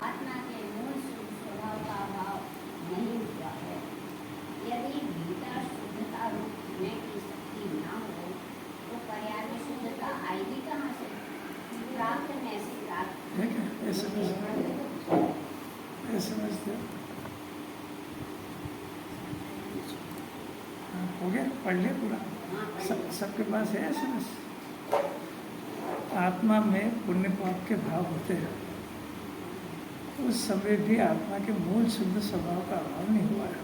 आत्मा के मूल स्वभाव का अभाव नहीं हुआ है। यदि भीतर शुद्धता रुकने की शक्ति न हो तो पर्याय में शुद्धता आएगी कहाँ से? प्राप्त में ऐसी समझते हो गया? पढ़ लिया पूरा? सबके पास है एसएमएस? आत्मा में पुण्य पाप के भाव होते हैं। उस समय भी आत्मा के मूल शुद्ध स्वभाव का अभाव नहीं हुआ है।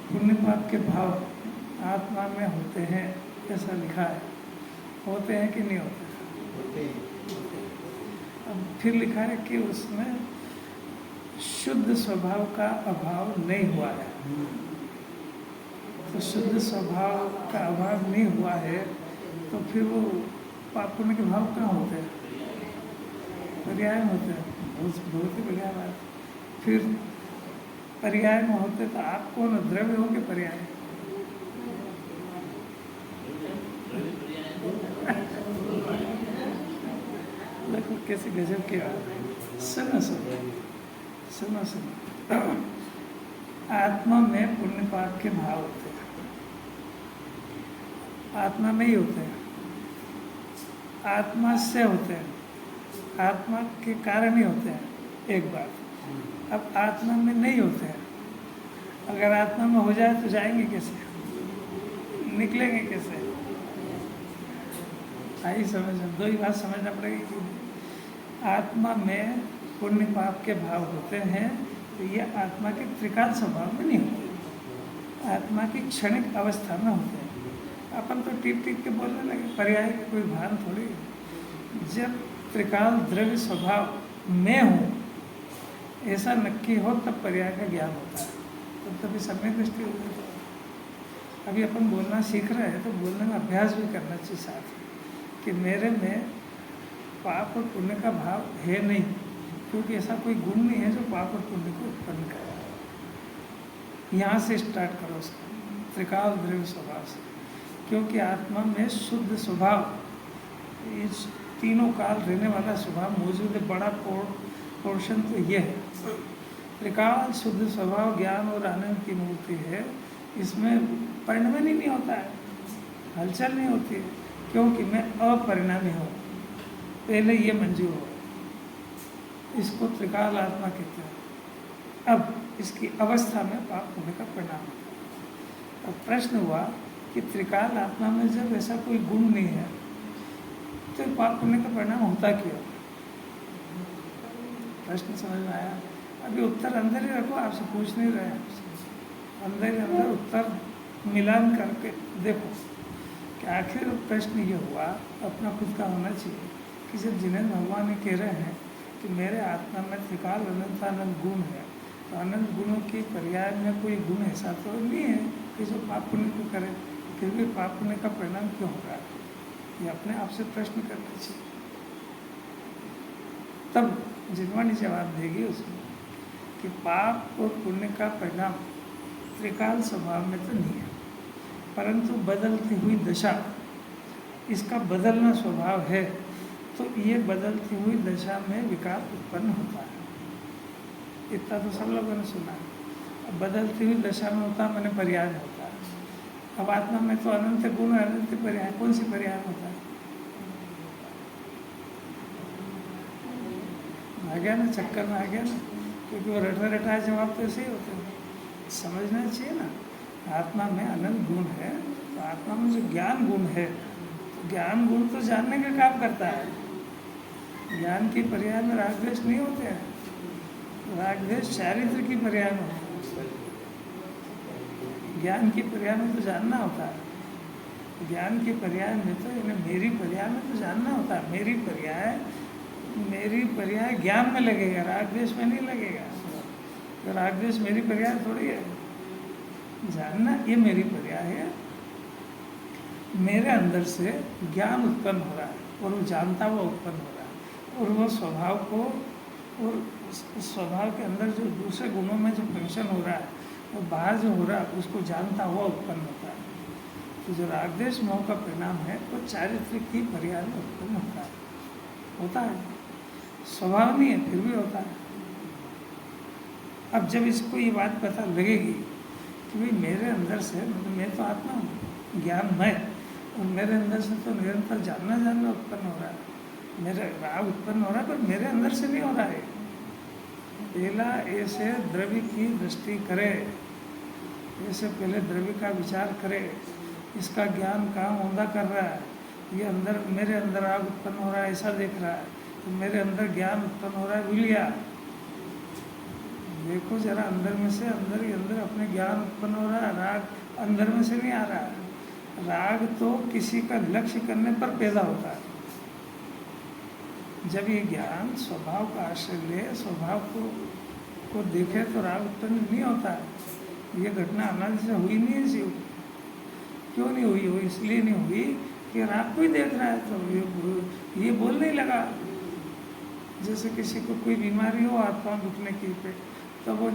पुण्य पाप के भाव आत्मा में होते हैं, ऐसा लिखा है। होते हैं कि नहीं होते? अब फिर लिखा है कि उसमें शुद्ध स्वभाव का अभाव नहीं हुआ है। तो शुद्ध स्वभाव का अभाव नहीं हुआ है तो फिर वो पाप पुण्य के भाव कहाँ होते हैं? पर्याय में होते हैं। बहुत ही बढ़िया बात। फिर पर्याय में होते तो आप कौन द्रव्य हो के पर्याय? देखो कैसे गजब की बात है। सुनो सुनो सुनो सुनो, आत्मा में पुण्य पाप के भाव होते हैं। आत्मा में ही होते हैं, आत्मा से होते हैं, आत्मा के कारण ही होते हैं। एक बात। अब आत्मा में नहीं होते हैं। अगर आत्मा में हो जाए तो जाएंगे कैसे? निकलेंगे कैसे? आई समझ? दो ही बात समझना पड़ेगी कि आत्मा में पुण्य पाप के भाव होते हैं तो ये आत्मा के त्रिकाल स्वभाव में नहीं होते, आत्मा की क्षणिक अवस्था में होते हैं। अपन तो टिप टिप के बोलने लगे, पर्याय का कोई भान थोड़ी। जब त्रिकाल द्रव्य स्वभाव में हो ऐसा नक्की हो तब पर्याय का ज्ञान होता है, तो तभी सम्यक दृष्टि होती है। अभी अपन बोलना सीख रहे हैं तो बोलने में अभ्यास भी करना चाहिए साथ कि मेरे में पाप और पुण्य का भाव है नहीं, क्योंकि ऐसा कोई गुण नहीं है जो पाप और पुण्य को उत्पन्न करे। यहाँ से स्टार्ट करो उसका त्रिकाल द्रव्य स्वभाव से, क्योंकि आत्मा में शुद्ध स्वभाव इस तीनों काल रहने वाला स्वभाव मौजूद है। बड़ा पोर्शन तो ये है। त्रिकाल शुद्ध स्वभाव ज्ञान और आनंद की मूर्ति है। इसमें परिणमन ही नहीं होता है, हलचल नहीं होती है, क्योंकि मैं अपरिणामी हूँ। पहले ये मंजूर हो, इसको त्रिकाल आत्मा कहते हैं। अब इसकी अवस्था में पाप होने का परिणाम होता है। अब प्रश्न हुआ कि त्रिकाल आत्मा में जब ऐसा कोई गुण नहीं है तो पाप होने का परिणाम होता क्यों? प्रश्न समझ में आया? अभी उत्तर अंदर ही रखो, आपसे पूछ नहीं रहे, अंदर ही अंदर उत्तर मिलान करके देखो कि आखिर प्रश्न ये हुआ, अपना खुद का होना चाहिए कि जब जिन्हें भगवान ये कह रहे हैं कि मेरे आत्मा में त्रिकाल अनंतानंद गुण है, तो अनंत गुणों की पर्याय में कोई गुण ऐसा तो नहीं है कि जो पाप पुण्य को करे, फिर भी पाप पुण्य का परिणाम क्यों हो रहा है? ये अपने आप से प्रश्न करना चाहिए। तब जिनवाणी जवाब देगी उसमें कि पाप और पुण्य का परिणाम त्रिकाल स्वभाव में तो नहीं है, परंतु बदलती हुई दशा इसका बदलना स्वभाव है, तो ये बदलती हुई दशा में विकार उत्पन्न होता है। इतना तो सब लोगों ने सुना है। अब बदलती हुई दशा में होता मैंने पर्याय में होता है। अब आत्मा में तो अनंत गुण अनंत पर्याय, कौन सी पर्याय में होता है? आ गया ना, चक्कर में आ गया ना, क्योंकि वो रटा रटाए जवाब तो ऐसे ही होते हैं। समझना चाहिए ना, आत्मा में अनंत गुण है, तो आत्मा में जो ज्ञान गुण है, तो ज्ञान गुण तो जानने का काम करता है। ज्ञान की पर्याय में राग द्वेष नहीं होते हैं, राग द्वेष चारित्र की पर्याय में होते हैं। ज्ञान की पर्याय में तो जानना होता है, ज्ञान की पर्याय में तो मेरी पर्याय में तो जानना होता है। मेरी पर्याय ज्ञान में लगेगा, राग द्वेष में नहीं लगेगा। राग द्वेष मेरी पर्याय थोड़ी है। जानना ये मेरी पर्याय है। मेरे अंदर से ज्ञान उत्पन्न हो रहा है और वो जानता हुआ उत्पन्न हो रहा है, और वो स्वभाव को, और स्वभाव के अंदर जो दूसरे गुणों में जो फंक्शन हो रहा है, और बाहर जो हो रहा है उसको जानता हुआ उत्पन्न होता है। तो जो राग द्वेष मोह का परिणाम है वो चारित्रिक ही पर्याय में उत्पन्न होता है। स्वभाव नहीं है, फिर भी होता है। अब जब इसको ये बात पता लगेगी कि भाई मेरे अंदर से, मतलब मैं तो आत्मा हूँ, ज्ञानमय, और मेरे अंदर से तो निरंतर जानना उत्पन्न हो रहा है, मेरे राग उत्पन्न हो रहा है, पर मेरे अंदर से नहीं हो रहा है। पहला ऐसे द्रव्य की दृष्टि करे, ऐसे पहले द्रव्य का विचार करे, इसका ज्ञान कहाँ औंधा कर रहा है, ये अंदर, मेरे अंदर राग उत्पन्न हो रहा है ऐसा देख रहा है, तो मेरे अंदर ज्ञान उत्पन्न हो रहा है विलिया। देखो जरा अंदर में से, अंदर ही अंदर अपने ज्ञान उत्पन्न हो रहा है, राग अंदर में से नहीं आ रहा है। राग तो किसी का लक्ष्य करने पर पैदा होता है। जब ये ज्ञान स्वभाव का आश्रय ले, स्वभाव को देखे तो राग उत्पन्न नहीं होता है। ये घटना अनादि से हुई नहीं है जीव। क्यों नहीं हुई? हो इसलिए नहीं हुई कि राग को ही देख रहा है, तो ये बोलने लगा। जैसे किसी को कोई बीमारी हो, हाथ पाँव दुखने की पे, तो वो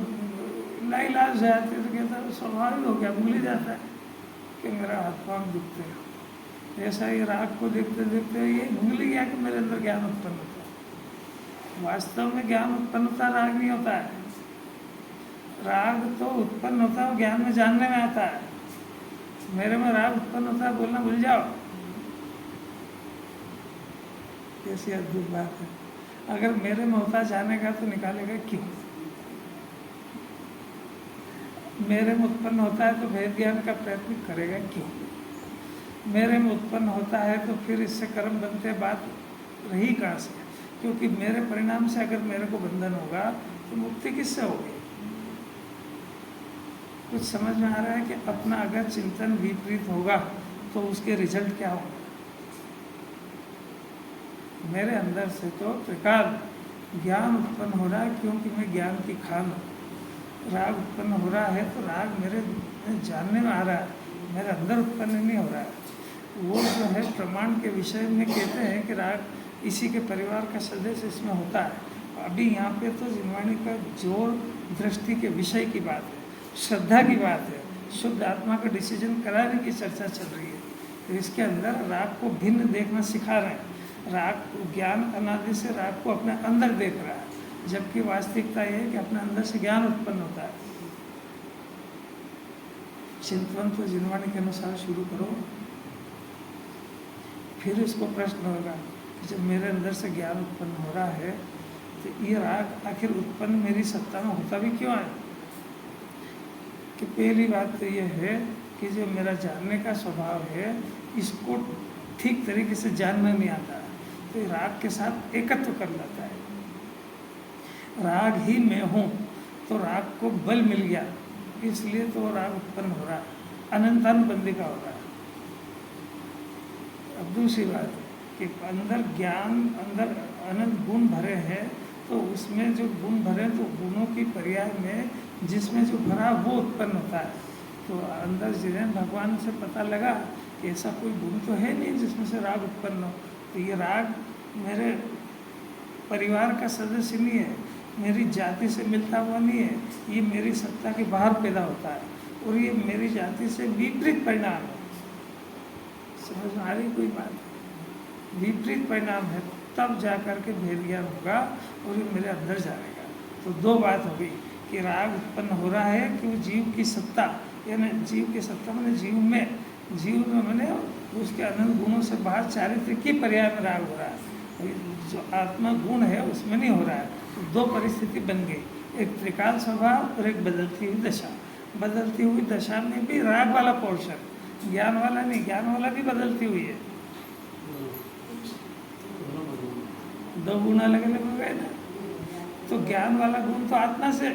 लाइलाज जाते तो कहता है स्वाभाविक हो गया, भूल ही जाता है कि मेरा हाथ पाँव दुखते हैं। ऐसा ही राग को देखते देखते ये भूल ही गया कि मेरे अंदर ज्ञान उत्पन्न होता है। वास्तव में ज्ञान उत्पन्न होता, राग नहीं होता है। राग तो उत्पन्न होता है ज्ञान में जानने में आता है। मेरे में राग उत्पन्न होता है, बोलना भूल जाओ। कैसी अद्भुत बात है। अगर मेरे में होता जानेगा तो निकालेगा क्यों? मेरे में उत्पन्न होता है तो भेद ज्ञान का प्रयत्न करेगा क्यों? मेरे में उत्पन्न होता है तो फिर इससे कर्म बनते, बात रही कहाँ से? क्योंकि मेरे परिणाम से अगर मेरे को बंधन होगा तो मुक्ति किससे होगी? कुछ समझ में आ रहा है कि अपना अगर चिंतन विपरीत होगा तो उसके रिजल्ट क्या होगा? मेरे अंदर से तो त्रिकाल ज्ञान उत्पन्न हो रहा है, क्योंकि मैं ज्ञान की खान हूँ। राग उत्पन्न हो रहा है तो राग मेरे जानने में आ रहा है, मेरे अंदर उत्पन्न नहीं हो रहा है। वो जो है प्रमाण के विषय में कहते हैं कि राग इसी के परिवार का सदस्य इसमें होता है। अभी यहाँ पे तो जिनवाणी का जोर दृष्टि के विषय की बात है, श्रद्धा की बात है, शुद्ध आत्मा का डिसीजन कराने की चर्चा चल रही है। तो इसके अंदर राग को भिन्न देखना सिखा रहे हैं। राग ज्ञान अनादि से राग को अपने अंदर देख रहा है, जबकि वास्तविकता यह है कि अपने अंदर से ज्ञान उत्पन्न होता है। चिंतन तो जिनवाणी के अनुसार शुरू करो, फिर इसको प्रश्न होगा कि जब मेरे अंदर से ज्ञान उत्पन्न हो रहा है तो ये राग आखिर उत्पन्न मेरी सत्ता में होता भी क्यों है? कि पहली बात तो ये है कि जो मेरा जानने का स्वभाव है इसको ठीक तरीके से जानना नहीं आता, तो राग के साथ एकत्व कर लेता है। राग ही मैं हूँ तो राग को बल मिल गया, इसलिए तो राग उत्पन्न हो रहा है, अनंतानुबंधी का हो रहा है। अब दूसरी बात कि अंदर ज्ञान, अंदर अनंत गुण भरे हैं, तो उसमें जो गुण भरे तो गुणों की पर्याय में जिसमें जो भरा वो उत्पन्न होता है। तो अंदर जिन्हें भगवान से पता लगा कि ऐसा कोई गुण तो है नहीं जिसमें से राग उत्पन्न हो, तो ये राग मेरे परिवार का सदस्य नहीं है, मेरी जाति से मिलता हुआ नहीं है, ये मेरी सत्ता के बाहर पैदा होता है और ये मेरी जाति से विपरीत परिणाम है। समझ में आ रही कोई बात? विपरीत परिणाम है, तब जा कर के भेद ज्ञान होगा और ये मेरे अंदर जाएगा। तो दो बात हो गई कि राग उत्पन्न हो रहा है कि वो जीव की सत्ता, यानी जीव की सत्ता मैंने जीव में मैंने उसके अनंत गुणों से बाहर चारित्र्य की पर्याय में राग हो रहा है, जो आत्मा गुण है उसमें नहीं हो रहा है। तो दो परिस्थिति बन गई, एक त्रिकाल स्वभाव और एक बदलती हुई दशा। बदलती हुई दशा में भी राग वाला पोर्शन, ज्ञान वाला नहीं, ज्ञान वाला भी बदलती हुई है। दो गुण अलग अलग हो गए ना, तो ज्ञान वाला गुण तो आत्मा से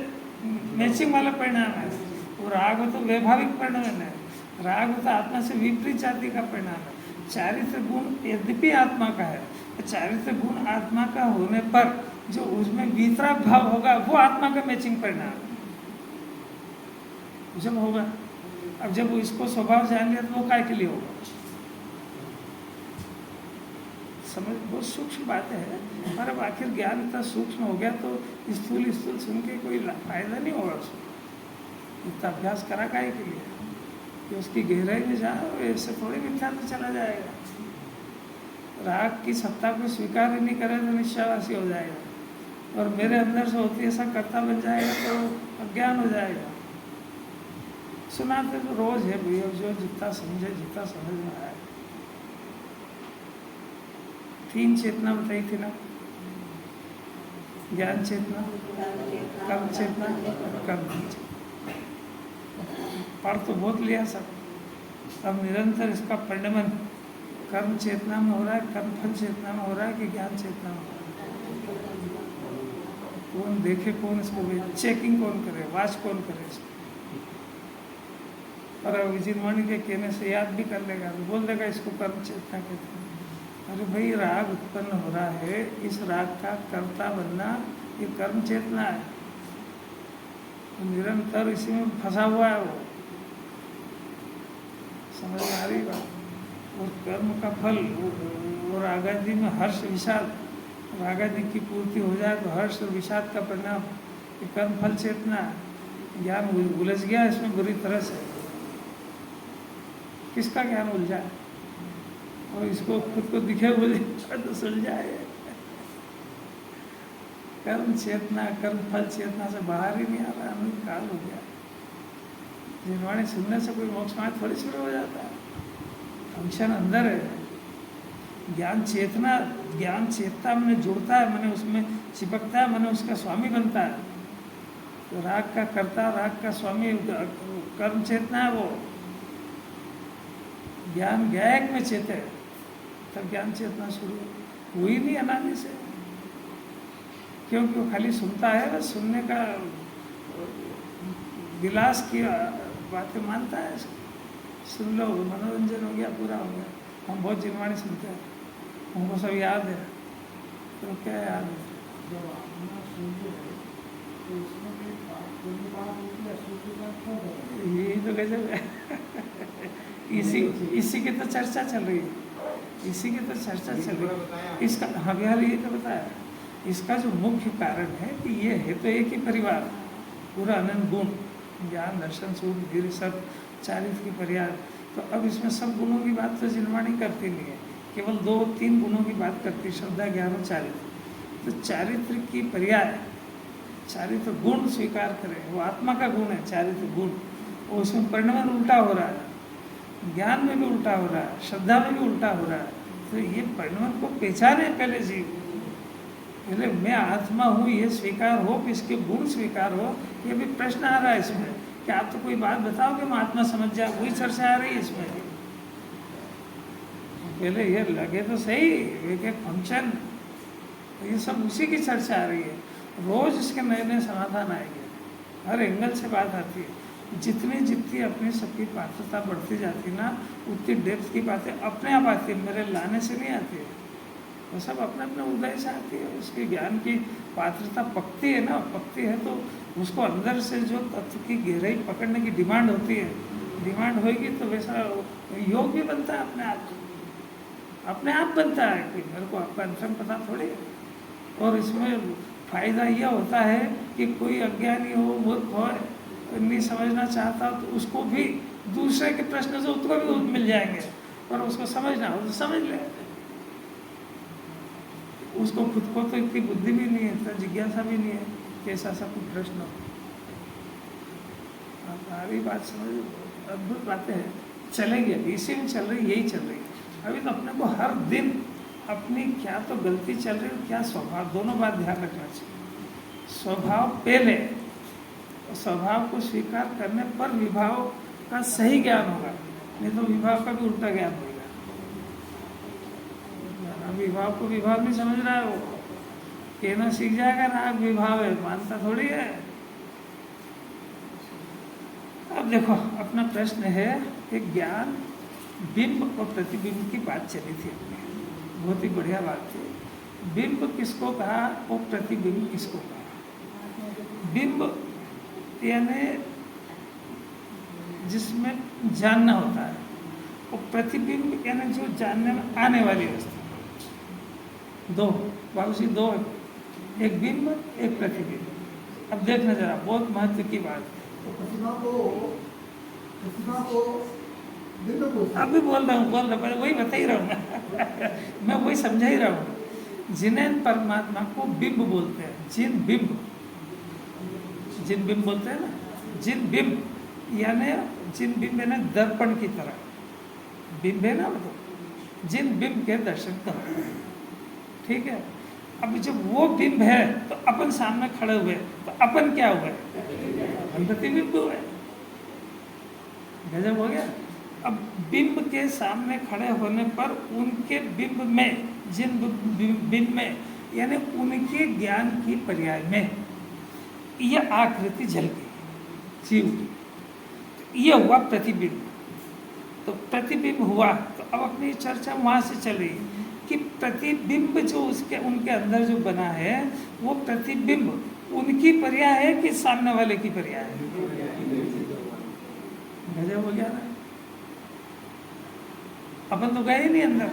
मैचिंग वाला परिणाम है, और राग तो वैभाविक परिणाम है। राग तो आत्मा से विपरीत जाति का परिणाम है। चारित्र गुण यद्यपि आत्मा का है, चारित्र गुण आत्मा का होने पर जो उसमें वितराग भाव होगा वो आत्मा का मैचिंग परिणाम है। जब होगा। अब जब वो इसको स्वभाव जान लिया तो वो काय के लिए होगा? समझ, बहुत सूक्ष्म बात है। और अब आखिर ज्ञान इतना सूक्ष्म हो गया तो स्थूल स्थूल सुन के कोई फायदा नहीं होगा उसको। इतना अभ्यास करा काय के लिए कि उसकी गहराई में जाए, ऐसे थोड़ी मिथ्या तो चला जाएगा। राग की सत्ता को स्वीकार ही नहीं करे तो निश्चयवासी हो जाएगा, और मेरे अंदर से होती ऐसा कर्ता बन जाएगा तो अज्ञान हो जाएगा। सुनाते तो रोज है भैया, जो जितना समझे, जितना समझ में आए। 3 चेतना बताई थी ना, ज्ञान चेतना, कर्म चेतना, कर्म चेतना। पढ़ तो बहुत लिया सब, अब निरंतर इसका परिणमन कर्म चेतना में हो रहा है, कर्म फल चेतना में हो रहा है कि ज्ञान चेतना में हो रहा है। कौन देखे, कौन इसको चेकिंग कौन करे, वाच कौन करे इसको? और विजिनवाणी के कहने से याद भी कर लेगा, बोल देगा इसको कर्म चेतना कहते हैं। अरे भाई, राग उत्पन्न हो रहा है, इस राग का कर्ता बनना ये कर्म चेतना है, तो निरंतर इसी में फंसा हुआ है वो। समझ में आ रही बात? और कर्म का फल वो रागादि में हर्ष विषाद, रागादि की पूर्ति हो जाए तो हर्ष और विषाद का परिणाम ये कर्म फल चेतना। ज्ञान उलझ गया इसमें बुरी तरह से। किसका ज्ञान उलझा है? और इसको खुद को दिखे बोले तो सुलझाए। कर्म चेतना, कर्म फल चेतना से बाहर ही नहीं आ रहा, अनंत काल हो गया। जिनवाणी सुनने से कोई मोक्ष मार्ग थोड़ी शुरू हो जाता है, फंक्शन अंदर है। ज्ञान चेतना मैंने जुड़ता है, मैंने उसमें चिपकता है, मैंने उसका स्वामी बनता है। तो राग का कर्ता, राग का स्वामी कर्म चेतना है वो। ज्ञान गायक में चेते, तब ज्ञान चेतना शुरू हुई नहीं अनादि से, क्योंकि वो खाली सुनता है, बस सुनने का विलास की बातें मानता है। सुन लो, मनोरंजन हो गया, पूरा हो गया। हम बहुत जिनवाणी सुनते हैं, हमको सब याद है। तो क्या याद है? जब आपने सुनते हैं तो इसमें यही तो गजब है। इसी की तो चर्चा चल रही है, इसी की तो चर्चा चल रही है। इसका हाँ बिहार ये तो बताया, इसका जो मुख्य कारण है कि ये है तो एक ही परिवार, पूरा अनंत गुण, ज्ञान दर्शन सुख धीरे सब चारित्र की पर्याय। तो अब इसमें सब गुणों की बात तो जिनवाणी करती नहीं है, केवल 2-3 गुणों की बात करती है, श्रद्धा ज्ञान और चारित्र। तो चारित्र की पर्याय, चारित्र गुण स्वीकार करें, वो आत्मा का गुण है चारित्र गुण, वो उसमें परिणमन उल्टा हो रहा है, ज्ञान में भी उल्टा हो रहा है, श्रद्धा में भी उल्टा हो रहा है। तो ये परिणमन को पहचाने पहले जीव, पहले मैं आत्मा हूँ ये स्वीकार हो, इसके गुण स्वीकार हो। ये भी प्रश्न आ रहा है इसमें कि आप तो कोई बात बताओ कि मैं आत्मा समझ जाए, वही चर्चा आ रही है इसमें। पहले ये लगे तो सही, एक फंक्शन, ये सब उसी की चर्चा आ रही है। रोज इसके नए नए समाधान आएंगे, हर एंगल से बात आती है। जितनी जितनी अपनी सबकी पात्रता बढ़ती जाती है ना, उतनी डेप्थ की बातें अपने आप आती है, मेरे लाने से नहीं आती है। वो सब अपने अपने उदय से आती है। उसके ज्ञान की पात्रता पकती है ना, पकती है तो उसको अंदर से जो तत्व की गहराई पकड़ने की डिमांड होती है, डिमांड होगी तो वैसा योग भी बनता है अपने आप बनता है कि मेरे को आपका अंतरम पता थोड़ी है। और इसमें फ़ायदा यह होता है कि कोई अज्ञानी हो, मूर्ख हो, नहीं समझना चाहता तो उसको भी दूसरे के प्रश्न से उत्तर भी मिल जाएंगे, और उसको समझना हो तो समझ ले। उसको खुद को तो इतनी बुद्धि भी नहीं है, इतना जिज्ञासा भी नहीं है कि ऐसा सा कुछ प्रश्न हो। हमारी बात समझ, अद्भुत बातें हैं, चलेंगी अभी इसी में चल रही, यही चल रही। अभी तो अपने को हर दिन अपनी क्या तो गलती चल रही है, क्या स्वभाव, दोनों बात ध्यान रखना चाहिए। स्वभाव पहले, स्वभाव को स्वीकार करने पर विभाव का सही ज्ञान होगा, नहीं तो विभाव का भी उल्टा ज्ञान होगा। विभाव को विभाव नहीं समझ रहा है, वो कहना सीख जाएगा राग विभाव है, मानता थोड़ी है। अब देखो, अपना प्रश्न है कि ज्ञान बिंब और प्रतिबिंब की बात चली थी अपनी, बहुत ही बढ़िया बात थी। बिंब किसको कहा और प्रतिबिंब किसको कहा? बिंब यानी जिसमें जानना होता है, और प्रतिबिंब यानी जो जानने में आने वाली वस्तु। दो बाबूजी, दो, एक बिंब एक प्रतिबिंब। अब देखना जरा, बहुत महत्व की बात है। तो प्रतिमा को बिंब बोलते हैं। अभी बोल रहा हूँ, पहले वही बता ही रहा हूँ मैं वही समझा ही रहा हूँ। जिन्हें परमात्मा को बिंब बोलते हैं, जिन बिंब बोलते हैं ना, जिन बिंब यानी जिन बिंब है ना दर्पण की तरह बिंब है ना, मतलब जिन बिंब के दर्शन करो, ठीक है। अब जब वो बिंब है तो अपन सामने खड़े हुए, तो अपन क्या हुए? अपन प्रतिबिंब हुए। गजब हो गया। अब बिंब के सामने खड़े होने पर उनके बिंब में, जिन बिंब में यानी उनके ज्ञान की पर्याय में यह आकृति झलकी जीव की, यह हुआ प्रतिबिंब। तो प्रतिबिंब हुआ, तो अब अपनी चर्चा वहाँ से चल रही कि प्रतिबिंब जो उसके उनके अंदर जो बना है, वो प्रतिबिंब उनकी पर्याय है कि सामने वाले की पर्याय है? गजब हो गया ना। अपन तो गए ही नहीं अंदर।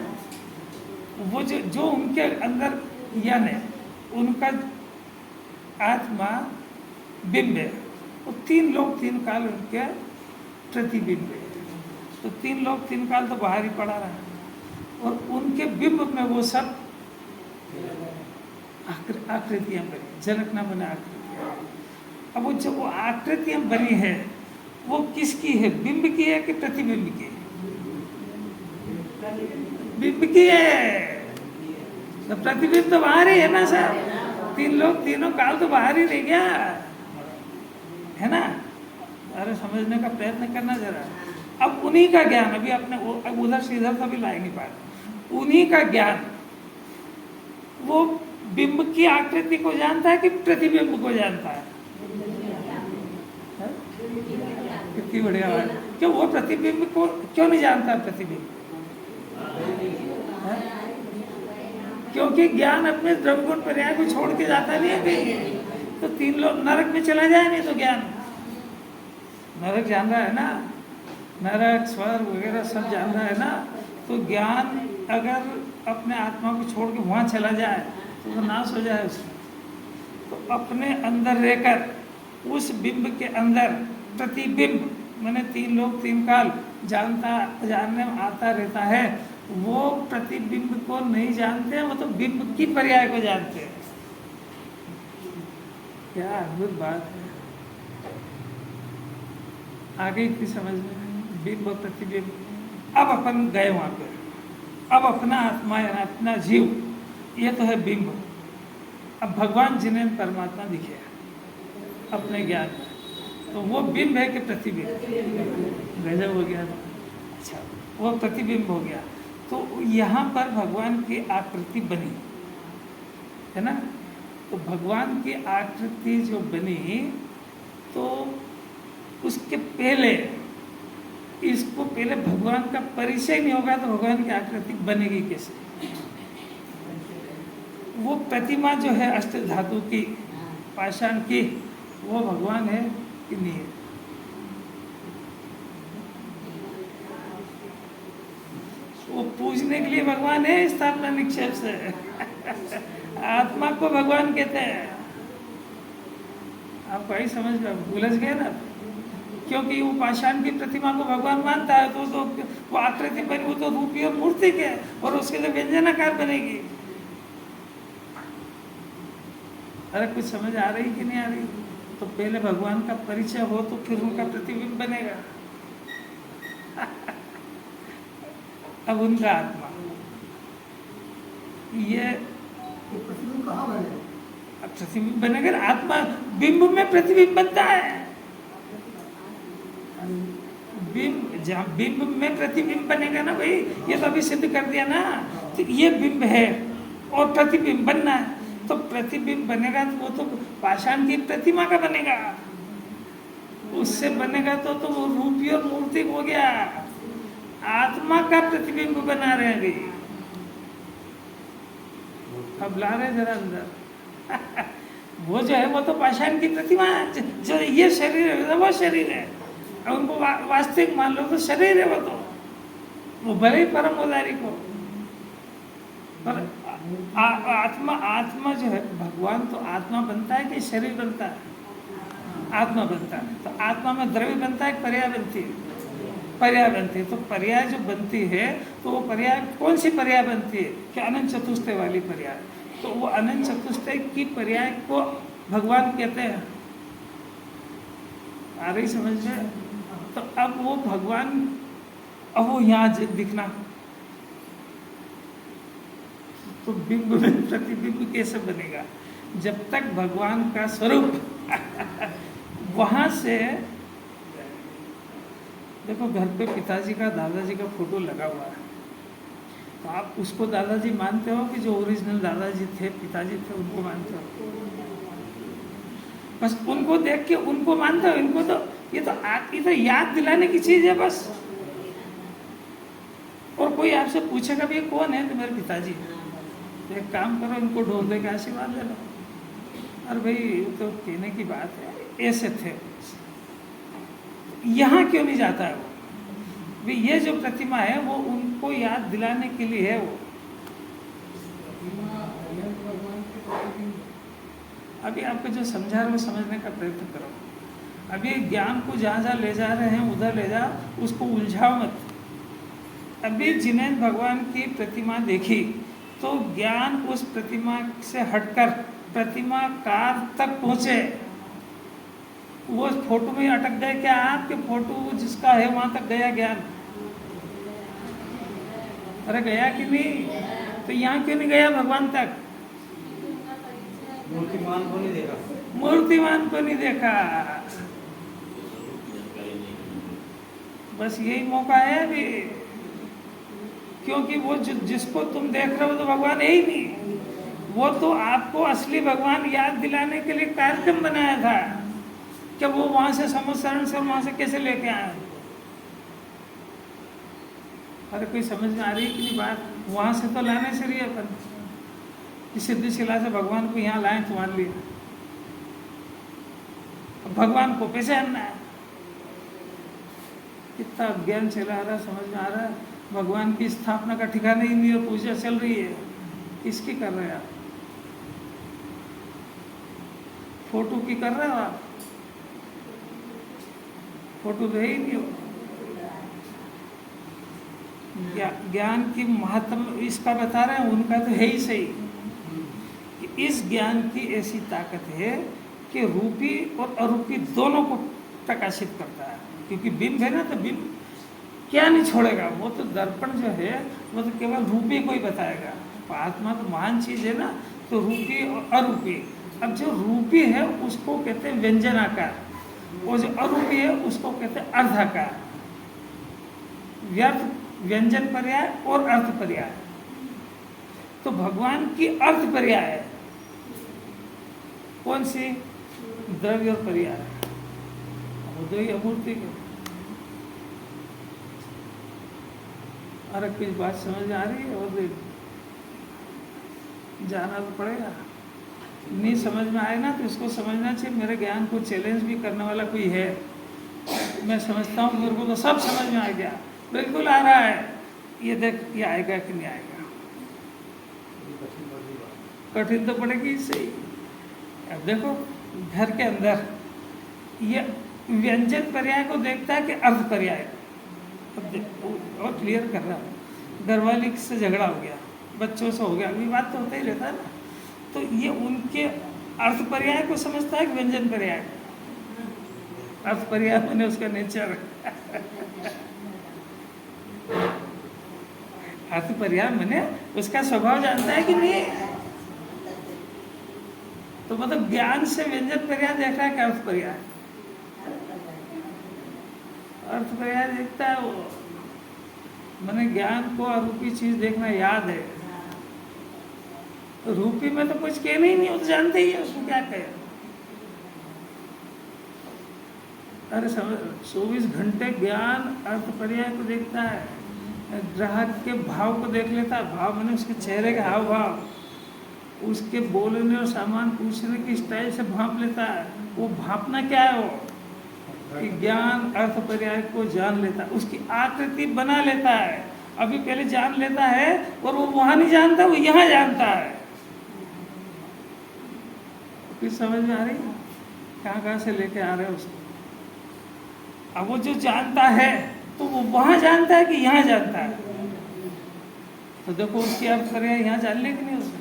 वो जो उनके अंदर यानी उनका आत्मा बिंब है, वो तीन लोग तीन काल उनके प्रतिबिंब है। तो तीन लोग तीन काल तो बाहर ही पड़ा रहा, और उनके बिंब में वो सब आकृतियां बनी, जनक ना बने आकृतियां। अब वो जब वो आकृतियां बनी है, वो किसकी है? बिंब की है कि प्रतिबिंब की? बिंब की है। तो प्रतिबिंब तो बाहर ही है ना सर। तीन लोग तीनों काल तो बाहर ही रह गया है ना। अरे समझने का प्रयत्न करना जरा। अब उन्हीं का ज्ञान, अभी अपने उधर से इधर तो भी ला नहीं पा रहे, उन्हीं का ज्ञान वो बिंब की आकृति को जानता है कि प्रतिबिंब को जानता है? कितनी बढ़िया बात। क्यों वो प्रतिबिंब को क्यों नहीं जानता? प्रतिबिंब क्योंकि ज्ञान अपने द्रव्यगुण पर्याय को छोड़ के जाता नहीं है कहीं। तो तीन लोग नरक में चला जाए नहीं तो ज्ञान, नरक जान रहा है ना, नरक स्वर्ग वगैरह सब जान रहा है ना। तो ज्ञान अगर अपने आत्मा को छोड़ के वहाँ चला जाए तो नाश हो जाए उसका। तो अपने अंदर रहकर उस बिंब के अंदर प्रतिबिंब, मैंने तीन लोग तीन काल जानने में आता रहता है, वो प्रतिबिंब को नहीं जानते, वो तो बिंब की पर्याय को जानते हैं। क्या अद्भुत बात है। आगे इतनी समझ में बिंब और प्रतिबिंब। अब अपन गए वहाँ पे, अब अपना आत्मा या अपना जीव ये तो है बिंब। अब भगवान जिन्हें परमात्मा दिखे अपने ज्ञान में, तो वो बिंब है कि प्रतिबिंब? गजब हो गया। अच्छा, वो प्रतिबिंब हो गया। तो यहाँ पर भगवान की आकृति बनी है ना। तो भगवान की आकृति जो बनी, तो उसके पहले इसको पहले भगवान का परिचय नहीं होगा तो भगवान की आकृति बनेगी कैसे? वो प्रतिमा जो है अष्ट धातु की, पाषाण की, वो भगवान है कि नहीं है? वो पूजने के लिए भगवान है, स्थापना निक्षेप से आत्मा को भगवान कहते हैं। आप वही समझ लो, उलझ गए ना। क्योंकि वो पाषाण की प्रतिमा को भगवान मानता है, तो वो आकृति बनी, वो तो रूपी और मूर्ति के, और उसके लिए व्यंजनाकार बनेगी। अरे कुछ समझ आ रही कि नहीं आ रही? तो पहले भगवान का परिचय हो तो फिर उनका प्रतिबिंब बनेगा। अब उनका आत्मा ये प्रतिबिंब कहाँ बनेगा? प्रतिबिंब बनेगा। आत्मा बिंब में प्रतिबिंब बनता है। बिंब, जहाँ बिंब में प्रतिबिंब बनेगा ना भाई, ये तो अभी सिद्ध कर दिया ना। तो ये बिंब है और प्रतिबिंब बनना है, तो प्रतिबिंब बनेगा तो वो तो पाषाण की प्रतिमा का बनेगा। उससे बनेगा तो वो रूपी और मूर्ति हो गया। आत्मा का प्रतिबिंब बना रहे हैं। अब ला रहे जरा अंदर वो जो है वो तो पाषाण की प्रतिमा है। जो ये शरीर है वो शरीर है, और उनको वास्तविक मान लो तो शरीर है वो भले ही परम उदारी को, पर आत्मा आत्मा जो है, भगवान तो आत्मा बनता है कि शरीर बनता है? आत्मा बनता है। तो आत्मा में द्रव्य बनता है, पर्याय बनती है? पर्याय बनती है। तो पर्याय जो बनती है तो वो पर्याय कौन सी पर्याय बनती है? कि अनंत चतुष्टय वाली पर्याय। तो वो अनंत चतुष्टय की पर्याय को भगवान कहते हैं। आ रही समझ में? तो अब वो भगवान, अब वो यहाँ दिखना, तो बिंब में प्रतिबिंब कैसे बनेगा? जब तक भगवान का स्वरूप वहां से, देखो घर पे पिताजी का दादाजी का फोटो लगा हुआ है, तो आप उसको दादाजी मानते हो कि जो ओरिजिनल दादाजी थे, पिताजी थे, उनको मानते हो? बस उनको देख के उनको मानते हो? इनको तो ये तो याद दिलाने की चीज है बस। और कोई आपसे पूछेगा भी ये कौन है, तो मेरे पिताजी हैं। तो एक काम करो, इनको ढोल दे के आशीर्वाद ले लो। अरे भाई ये तो कहने की बात है, ऐसे थे। यहाँ क्यों नहीं जाता है वो? भाई ये जो प्रतिमा है वो उनको याद दिलाने के लिए है। वो अभी आपको जो समझा रहे हो समझने का प्रयत्न करो। अभी ज्ञान को जहाँ जहाँ ले जा रहे हैं उधर ले जा, उसको उलझाओ मत। अभी जिन्हें भगवान की प्रतिमा देखी तो ज्ञान उस प्रतिमा से हटकर प्रतिमा कार तक पहुँचे। वो फोटो में अटक गए क्या? आपके फोटो जिसका है वहाँ तक गया ज्ञान? अरे गया कि नहीं? तो यहाँ क्यों नहीं गया भगवान तक? मूर्तिमान को नहीं देखा। मूर्तिमान को नहीं देखा। बस यही मौका है अभी, क्योंकि वो जिसको तुम देख रहे हो तो भगवान है ही नहीं। वो तो आपको असली भगवान याद दिलाने के लिए कार्यक्रम बनाया था कि वो वहां से समुद्रण से वहां से कैसे लेके आए। अरे कोई समझ में आ रही है कि नहीं बात? वहां से तो लाने से रही अपन, सिद्धि शिला से भगवान को यहाँ लाए तो मान लिया। भगवान को कैसे आना है? कितना ज्ञान चला आ रहा, समझ में आ रहा है? भगवान की स्थापना का ठिकाना ही नहीं है, पूजा चल रही है। किसकी कर रहे हैं आप? फोटो की कर रहे हो आप? फोटो तो है ही नहीं हो। ज्ञान की महत्व इसका बता रहे हैं, उनका तो है ही सही कि इस ज्ञान की ऐसी ताकत है कि रूपी और अरूपी दोनों को प्रकाशित करता है। क्योंकि बिंब है ना, तो बिंब क्या नहीं छोड़ेगा। वो तो दर्पण जो है वो तो केवल रूपी को ही बताएगा। आत्मा तो महान चीज है ना, तो रूपी और अरूपी। अब जो रूपी है उसको कहते हैं व्यंजनाकार, और जो अरूपी है उसको कहते हैं अर्धाकार। व्यर्थ व्यंजन पर्याय और अर्थ पर्याय। तो भगवान की अर्थ पर्याय है कौन सी? द्रव्य और पर्याय। वो तो ही अमूर्ति के। अरे कुछ बात समझ में आ रही है? और जाना तो पड़ेगा। नहीं समझ में आए ना तो इसको समझना चाहिए मेरे ज्ञान को चैलेंज भी करने वाला कोई है। मैं समझता हूँ मेरे को तो सब समझ में आ गया, बिल्कुल आ रहा है। ये देख ये आएगा कि नहीं आएगा? कठिन तो पड़ेगी सही। अब देखो घर के अंदर ये व्यंजन पर्याय को देखता है कि अर्थ पर्याय। अब और क्लियर कर रहा हूँ। घरवाली से झगड़ा हो गया, बच्चों से हो गया, विवाद तो होता ही रहता है ना। तो ये उनके अर्थ पर्याय को समझता है कि व्यंजन पर्याय। अर्थ पर्याय मैंने उसका नेचर अर्थ पर्याय मैंने उसका स्वभाव जानता है कि नहीं। तो मतलब ज्ञान से व्यंजन पर्याय देख रहा है कि अर्थ पर्याय? अर्थ पर्याय देखता है वो। मैंने ज्ञान को अरूपी चीज देखना याद है। रूपी में तो कुछ कहना ही नहीं, वो तो जानते ही है उसको क्या कहे। अरे समझ 24 घंटे ज्ञान अर्थ पर्याय को देखता है। ग्राहक के भाव को देख लेता है। भाव मैंने उसके चेहरे का हाव भाव, उसके बोलने और सामान पूछने की स्टाइल से भाप लेता है। वो भापना क्या है? वो कि ज्ञान अर्थ पर्याय को जान लेता है, उसकी आकृति बना लेता है। अभी पहले जान लेता है और वो वहां नहीं जानता, वो यहाँ जानता है। कुछ समझ में आ रही है? कहाँ से लेके आ रहे हो उसको? अब वो जो जानता है तो वो वहां जानता है कि यहाँ जानता है। तो देखो उसकी अर्थ पर्याय यहाँ जान ले कि नहीं उसने?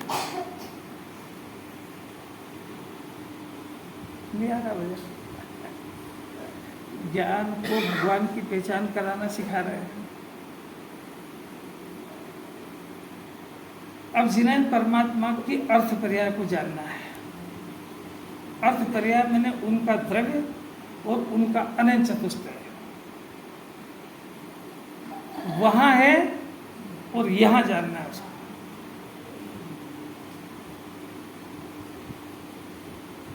नहीं आ रहा भैया? ज्ञान को भगवान की पहचान कराना सिखा रहे हैं। अब जिन्हें परमात्मा की अर्थ पर्याय को जानना है। अर्थ पर्याय मैंने उनका द्रव्य और उनका अनंत चतुष्टय वहां है और यहां जानना है उसको।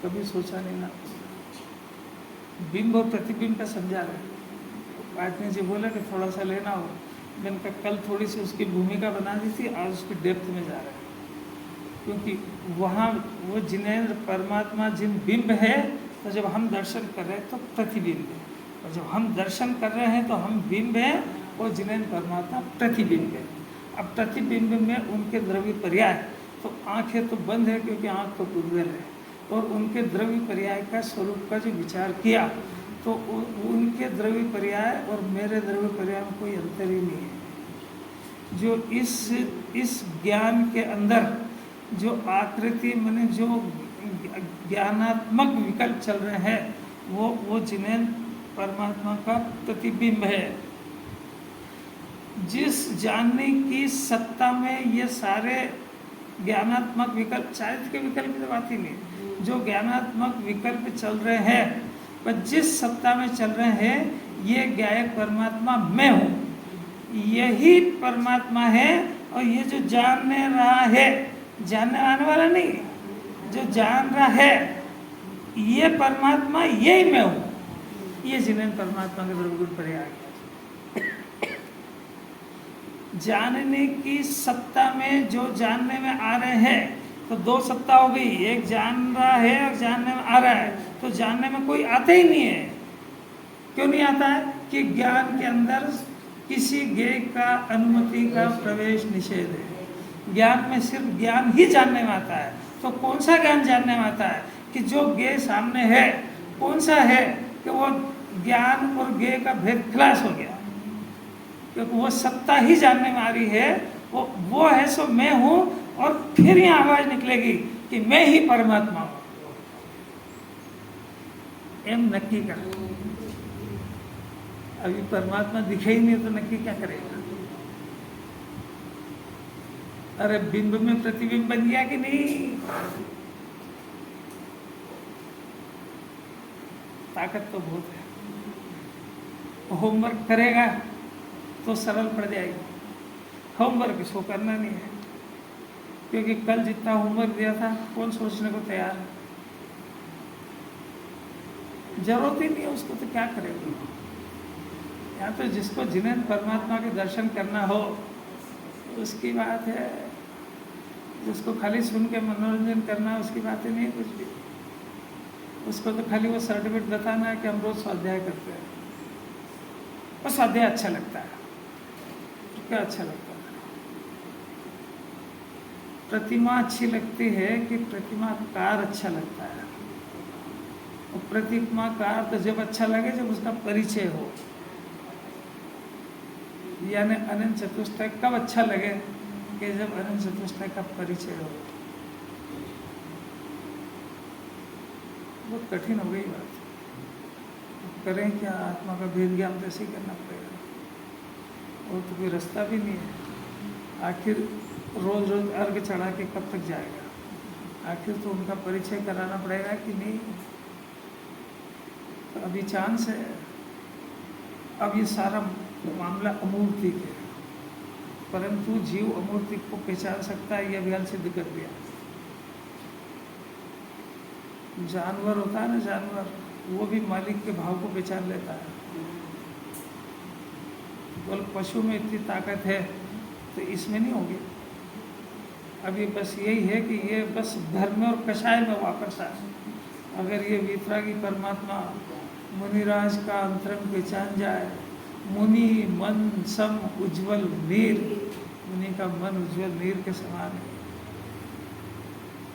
कभी सोचा नहीं ना? बिंब और प्रतिबिंब का समझा रहे। आदमी जी बोले कि थोड़ा सा लेना हो, मैंने कहा कल थोड़ी सी उसकी भूमिका बना दी थी, आज उसकी डेप्थ में जा रहे हैं। क्योंकि वहाँ वो जिनेंद्र परमात्मा जिन बिंब है, तो जब हम दर्शन कर रहे हैं तो प्रतिबिंब है, और जब हम दर्शन कर रहे हैं तो हम बिंब हैं और जिनेंद्र परमात्मा प्रतिबिंब है। अब प्रतिबिंब में उनके द्रव्य पर्याय, तो आंखें तो बंद है क्योंकि आंख तो गुरुवेल है, और उनके द्रव्य पर्याय का स्वरूप का जो विचार किया तो उनके द्रव्य पर्याय और मेरे द्रव्य पर्याय में कोई अंतर ही नहीं है। जो इस ज्ञान के अंदर जो आकृति मैंने जो ज्ञानात्मक विकल्प चल रहे हैं वो जिन्हें परमात्मा का प्रतिबिंब है। जिस जानने की सत्ता में ये सारे ज्ञानात्मक विकल्प, चारित्र के विकल्प की तो बात ही नहीं, जो ज्ञानात्मक विकल्प चल रहे हैं, पर जिस सत्ता में चल रहे हैं, ये ज्ञायक परमात्मा मैं हूँ, यही परमात्मा है। और ये जो जानने रहा है, जानने आने वाला नहीं, जो जान रहा है ये परमात्मा, यही मैं हूँ। ये जिन्हें परमात्मा के द्रव्य पर्याय जानने की सत्ता में जो जानने में आ रहे हैं, तो दो सत्ता हो गई, एक जान रहा है और जानने में आ रहा है। तो जानने में कोई आता ही नहीं है। क्यों नहीं आता है? कि ज्ञान के अंदर किसी ज्ञेय का अनुमति का प्रवेश निषेध है। ज्ञान में सिर्फ ज्ञान ही जानने में आता है। तो कौन सा ज्ञान जानने में आता है? कि जो ज्ञेय सामने है कौन सा है? कि वो ज्ञान और ज्ञेय का भेद खलास हो गया, क्योंकि वो सत्ता ही जानने में आ रही है। वो है सो मैं हूँ, और फिर यहाँ आवाज निकलेगी कि मैं ही परमात्मा हूँ। एम नक्की कर। अभी परमात्मा दिखे ही नहीं तो नक्की क्या करेगा? अरे बिंब में प्रतिबिंब बन गया कि नहीं? ताकत तो बहुत है। होमवर्क करेगा तो सरल पड़ जाएगी। होमवर्क इसको करना नहीं है, क्योंकि कल जितना होमवर्क दिया था कौन सोचने को तैयार है? जरूरत ही नहीं है उसको, तो क्या करेगा? या तो जिसको जिन्हें परमात्मा के दर्शन करना हो उसकी बात है, जिसको खाली सुन के मनोरंजन करना है उसकी बात ही नहीं कुछ भी। उसको तो खाली वो सर्टिफिकेट बताना है कि हम रोज स्वाध्याय करते हैं, और स्वाध्याय अच्छा लगता है। क्या अच्छा लगता है? प्रतिमा अच्छी लगती है कि प्रतिमाकार अच्छा लगता है? और प्रतिमाकार तो जब अच्छा लगे जब उसका परिचय हो। यानी अनंत चतुष्टय कब अच्छा लगे? कि जब अनंत चतुष्टय का परिचय हो। बहुत कठिन हो गई बात। करें क्या? आत्मा का भेद ज्ञान तो ऐसे ही करना पड़ेगा, और तो कोई रास्ता भी नहीं है। आखिर रोज रोज अर्घ चढ़ा के कब तक जाएगा? आखिर तो उनका परिचय कराना पड़ेगा कि नहीं? तो अभी चांस है। अब ये सारा मामला अमूर्तिक है, परंतु जीव अमूर्तिक को पहचान सकता है, यह अभियान सिद्ध कर दिया। जानवर होता है ना, जानवर, वो भी मालिक के भाव को पहचान लेता है। बोल पशु में इतनी ताकत है तो इसमें नहीं होगी। अभी बस यही है कि ये बस धर्म और कषाय में वापस आए। अगर ये वितरागी परमात्मा मुनिराज का अंतरंग पहचान जाए। मुनि मन सम उज्जवल नीर, मुनि का मन उज्जवल नीर के समान है,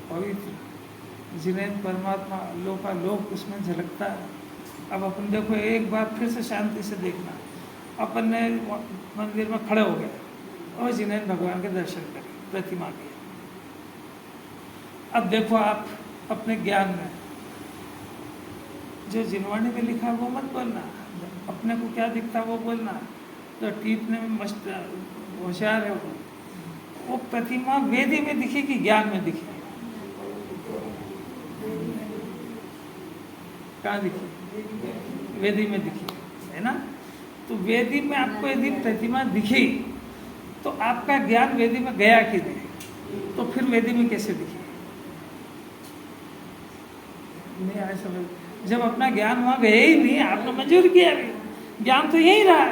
पवित्र, जिन्हें परमात्मा लोक उसमें झलकता है। अब अपन देखो, एक बार फिर से शांति से देखना, अपन ने मंदिर में खड़े हो गए और जिन्हें भगवान के दर्शन करें, प्रतिमा के। अब देखो आप अपने ज्ञान में जो जिनवाणी में लिखा है वो मत बोलना, अपने को क्या दिखता है वो बोलना। जो टीपने में मस्त होशियार है वो प्रतिमा वेदी में दिखे कि ज्ञान में दिखे? कहाँ दिखी? वेदी में दिखी, है ना। तो वेदी में आपको यदि प्रतिमा दिखी तो आपका ज्ञान वेदी में गया कि नहीं? तो फिर वेदी में कैसे दिखी? नहीं आया समझ। जब अपना ज्ञान वहां गया ही नहीं, आपने मंजूर किया भी, ज्ञान तो यही रहा।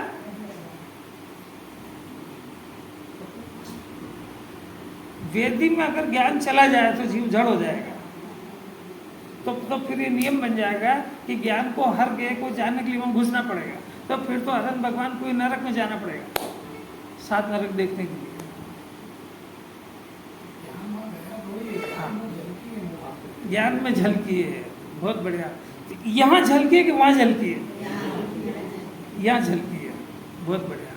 वेदी में अगर ज्ञान चला जाए तो जीव जड़ हो जाएगा। तो फिर ये नियम बन जाएगा कि ज्ञान को हर ज्ञ को जानने के लिए वहां घुसना पड़ेगा। तो फिर तो हरण भगवान को नरक में जाना पड़ेगा, 7 नरक देखने के लिए। ज्ञान में झलकी है, बहुत बढ़िया। यहाँ झलकी है कि वहाँ झलकी है? यहाँ झलकी है, बहुत बढ़िया।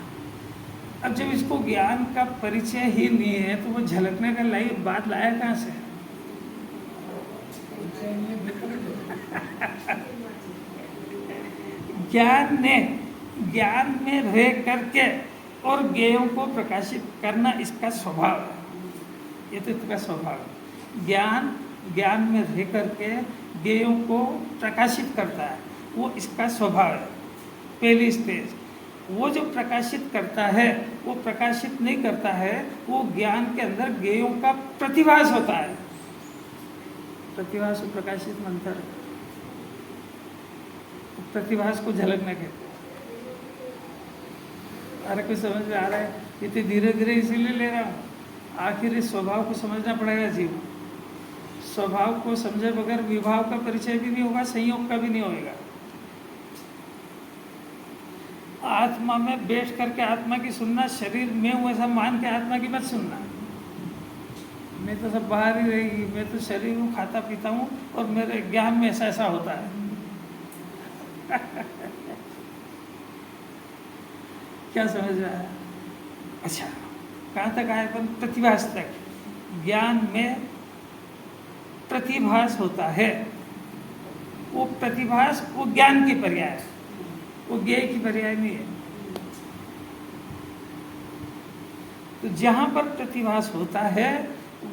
अब जब इसको ज्ञान का परिचय ही नहीं है तो वो झलकने का बात लाया कहाँ से? ज्ञान में रह करके और ज्ञेयों को प्रकाशित करना इसका स्वभाव है। ये तो इसका स्वभाव है। ज्ञान में रह करके ज्ञेयों को प्रकाशित करता है, वो इसका स्वभाव है। पहली स्टेज, वो जो प्रकाशित करता है वो प्रकाशित नहीं करता है, वो ज्ञान के अंदर ज्ञेयों का प्रतिभास होता है। प्रतिभास को प्रकाशित में अंतर है। प्रतिभास को झलकने कहते हैं। अरे कोई समझ में आ रहा है? इतने धीरे धीरे इसीलिए ले रहा हूँ, आखिर इस स्वभाव को समझना पड़ेगा जीव। स्वभाव को समझे बगैर विभाव का परिचय भी नहीं होगा, संयोग का भी नहीं होगा। आत्मा में बैठ करके आत्मा की सुनना, शरीर में हूँ ऐसा मान के आत्मा की मत सुनना। मैं तो सब बाहर ही रहेगी, मैं तो शरीर हूँ, खाता पीता हूँ और मेरे ज्ञान में ऐसा ऐसा होता है। क्या समझ रहा है? अच्छा, कहाँ तक आए अपन? प्रतिभास तक। ज्ञान में प्रतिभास होता है, वो प्रतिभास वो ज्ञान की पर्याय है, वो ज्ञेय की पर्याय नहीं है। तो जहां पर प्रतिभास होता है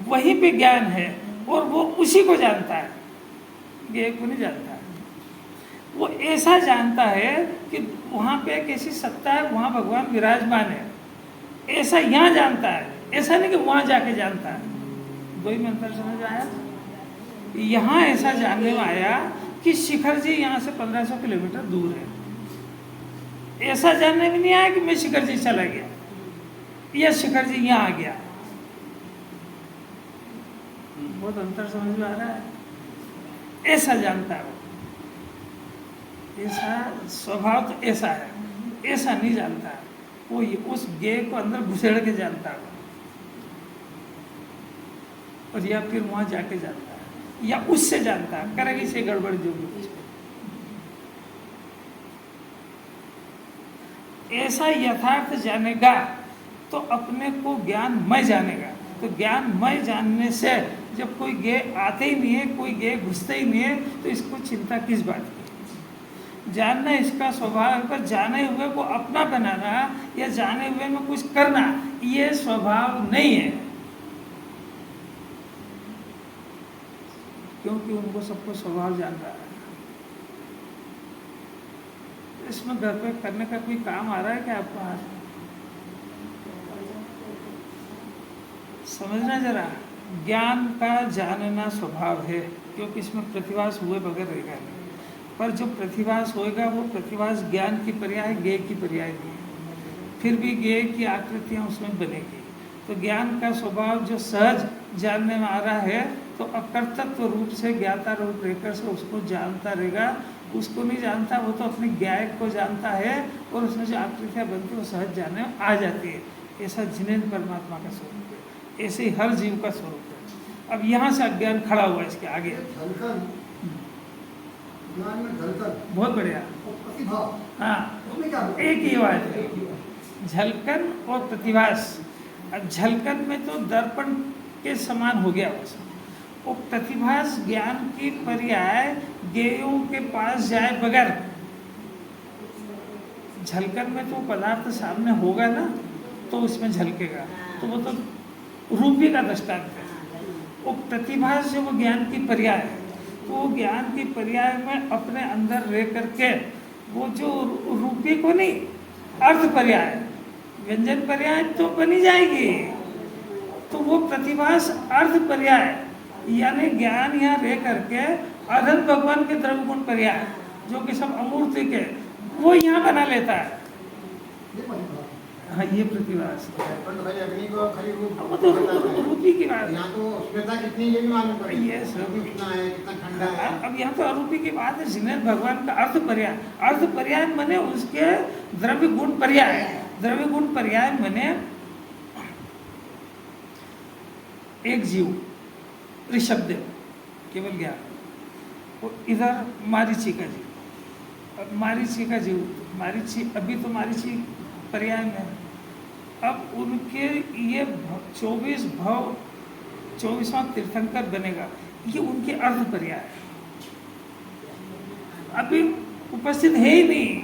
वहीं पे ज्ञान है और वो उसी को जानता है, ज्ञेय को नहीं जानता है। वो ऐसा जानता है कि वहां पे एक ऐसी सत्ता है, वहां भगवान विराजमान है, ऐसा यहाँ जानता है। ऐसा नहीं कि वहां जाके जानता है। दो ही में अंतर समझ आया? यहाँ ऐसा जानने में आया कि शिखर जी यहाँ से 1500 किलोमीटर दूर है। ऐसा जानने में नहीं आया कि मैं शिखर जी चला गया या शिखर जी यहाँ आ गया। बहुत अंतर समझ में आ रहा है? ऐसा जानता है वो, ऐसा स्वभाव तो ऐसा है, ऐसा नहीं जानता है वो। उस ज्ञेय को अंदर घुसेड़ के जानता है और या फिर वहां जाके जानता है या उससे जानता है। करेगी से गड़बड़ जो भी ऐसा यथार्थ जानेगा तो अपने को ज्ञानमय जानेगा। तो ज्ञानमय जानने से जब कोई ज्ञेय आते ही नहीं है, कोई ज्ञेय घुसते ही नहीं है, तो इसको चिंता किस बात की? जानना इसका स्वभाव है, पर जाने हुए को अपना बनाना या जाने हुए में कुछ करना ये स्वभाव नहीं है, क्योंकि उनको सबको स्वभाव जान रहा है। इसमें घर पे करने का कोई काम आ रहा है क्या आपको? आज समझना जरा, ज्ञान का जानना स्वभाव है, क्योंकि इसमें प्रतिभास हुए बगैर रहेगा नहीं। पर जो प्रतिभास होएगा वो प्रतिभास ज्ञान की पर्याय, ज्ञेय की पर्याय नहीं है। फिर भी ज्ञेय की आकृतियाँ उसमें बनेगी। तो ज्ञान का स्वभाव जो सहज जानने में आ रहा है, तो अकर्तृत्व रूप से ज्ञाता रूप रहकर से उसको जानता रहेगा उसको नहीं जानता, वो तो अपनी गाय को जानता है और उसमें जो आकृतियाँ बनती है वो सहज जाने में आ जाती है। ऐसा जिनेन्द्र परमात्मा का स्वरूप है, ऐसे ही हर जीव का स्वरूप है। अब यहाँ से अज्ञान खड़ा हुआ इसके आगे। ढलकन, ज्ञान में ढलकन, बहुत बढ़िया। और प्रतिभा, हाँ, उसमें क्या होता है? एक ही बात है, झलकन और प्रतिभास। अब झलकन में तो दर्पण के समान हो गया बस, वो प्रतिभास ज्ञान की पर्याय ज्ञेयों के पास जाए बगैर। झलकन में तो पदार्थ सामने होगा ना तो उसमें झलकेगा, तो वो तो रूपी का दृष्टांत है। वो प्रतिभास जो वो ज्ञान की पर्याय है, तो वो ज्ञान की पर्याय में अपने अंदर रह करके वो जो रूपी को नहीं, अर्थ पर्याय, व्यंजन पर्याय तो बनी जाएगी, तो वो प्रतिभास अर्थ पर्याय यानी ज्ञान यहाँ रह करके अनंत भगवान के द्रव्य गुण पर्याय जो कि सब अमूर्ति के, वो यहाँ बना लेता है। ये प्रतिभा। हाँ, ये प्रतिभास पर तो भाई अग्नि को खाली रूप वो तो रूपी की बात है। यहाँ तो उष्णता कितनी ये भी मालूम पड़ेगी। ये सब कितना है, कितना ठंडा है। अब यहाँ तो अरूपी की बात है, जिन्हें भगवान का अर्थ पर्याय, अर्थ पर्याय मने उसके द्रव्य गुण पर्याय, द्रव्य गुण पर्याय मने एक जीव ऋषभदेव केवल ज्ञान, और इधर मारीची का जीव। अब मारीची का जीव, मारीची अभी तो मारीची पर्याय में, अब उनके ये 24 भव 24वां तीर्थंकर बनेगा, ये उनके अर्थ पर्याय है, अभी उपस्थित है ही नहीं।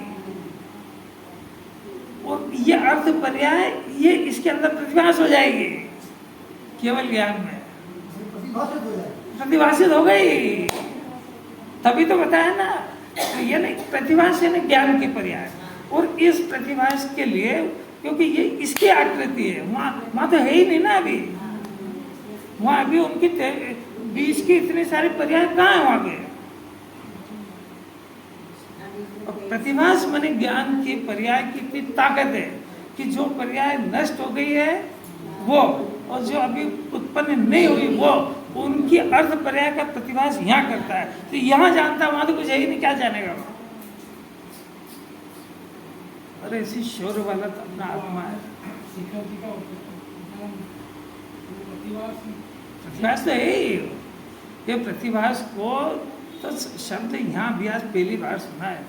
और ये अर्थ पर्याय ये इसके अंदर प्रतिभास हो जाएगी केवल ज्ञान में, प्रतिभाषित हो जाए। प्रतिभाषित हो गई, तभी तो बताया ना। यानी प्रतिभास यानी ज्ञान की पर्याय, और इस प्रतिभास के लिए क्योंकि ये इसकी आकृति है, वहाँ तो है ही नहीं ना अभी, वहाँ अभी उनकी बीच की इतने सारे पर्याय कहाँ है वहाँ पे। और प्रतिभास माने ज्ञान की पर्याय की इतनी ताकत है कि जो पर्याय नष्ट हो गई है वो, और जो अभी उत्पन्न नहीं हुई वो, उनकी अर्थ पर्याय का प्रतिभास यहाँ करता है। तो यहाँ जानता, वहां तो कुछ है ही नहीं, क्या जानेगा वहाँ। अरे इसी शौर्य वाला तो अपना आत्मा है। शिखा जी का प्रतिभास तो है ही, ये प्रतिभास को तो शब्द यहाँ भी आज पहली बार सुना है।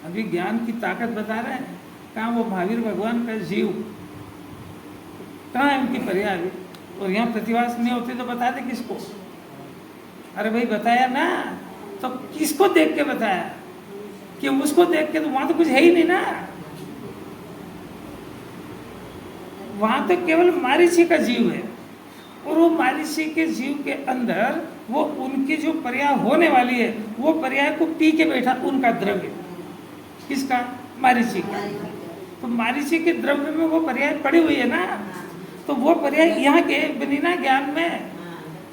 अभी ज्ञान की ताकत बता रहे हैं, कहाँ वो महावीर भगवान का जीव, कहाँ है उनकी पर्याय अभी। और यहाँ प्रतिभास नहीं होती तो बता दे किसको। अरे भाई बताया ना, तो किसको देख के बताया कि उसको देख के, तो वहां तो कुछ है ही नहीं ना, वहां तो केवल मारीची का जीव है, और वो मारीची के जीव के अंदर वो उनकी जो पर्याय होने वाली है, वो पर्याय को पी के बैठा उनका द्रव्य, किसका, मारीची का। तो मारीची के द्रव्य में वो पर्याय पड़ी हुई है ना, तो वो पर्याय यहाँ के बनी ना ज्ञान में,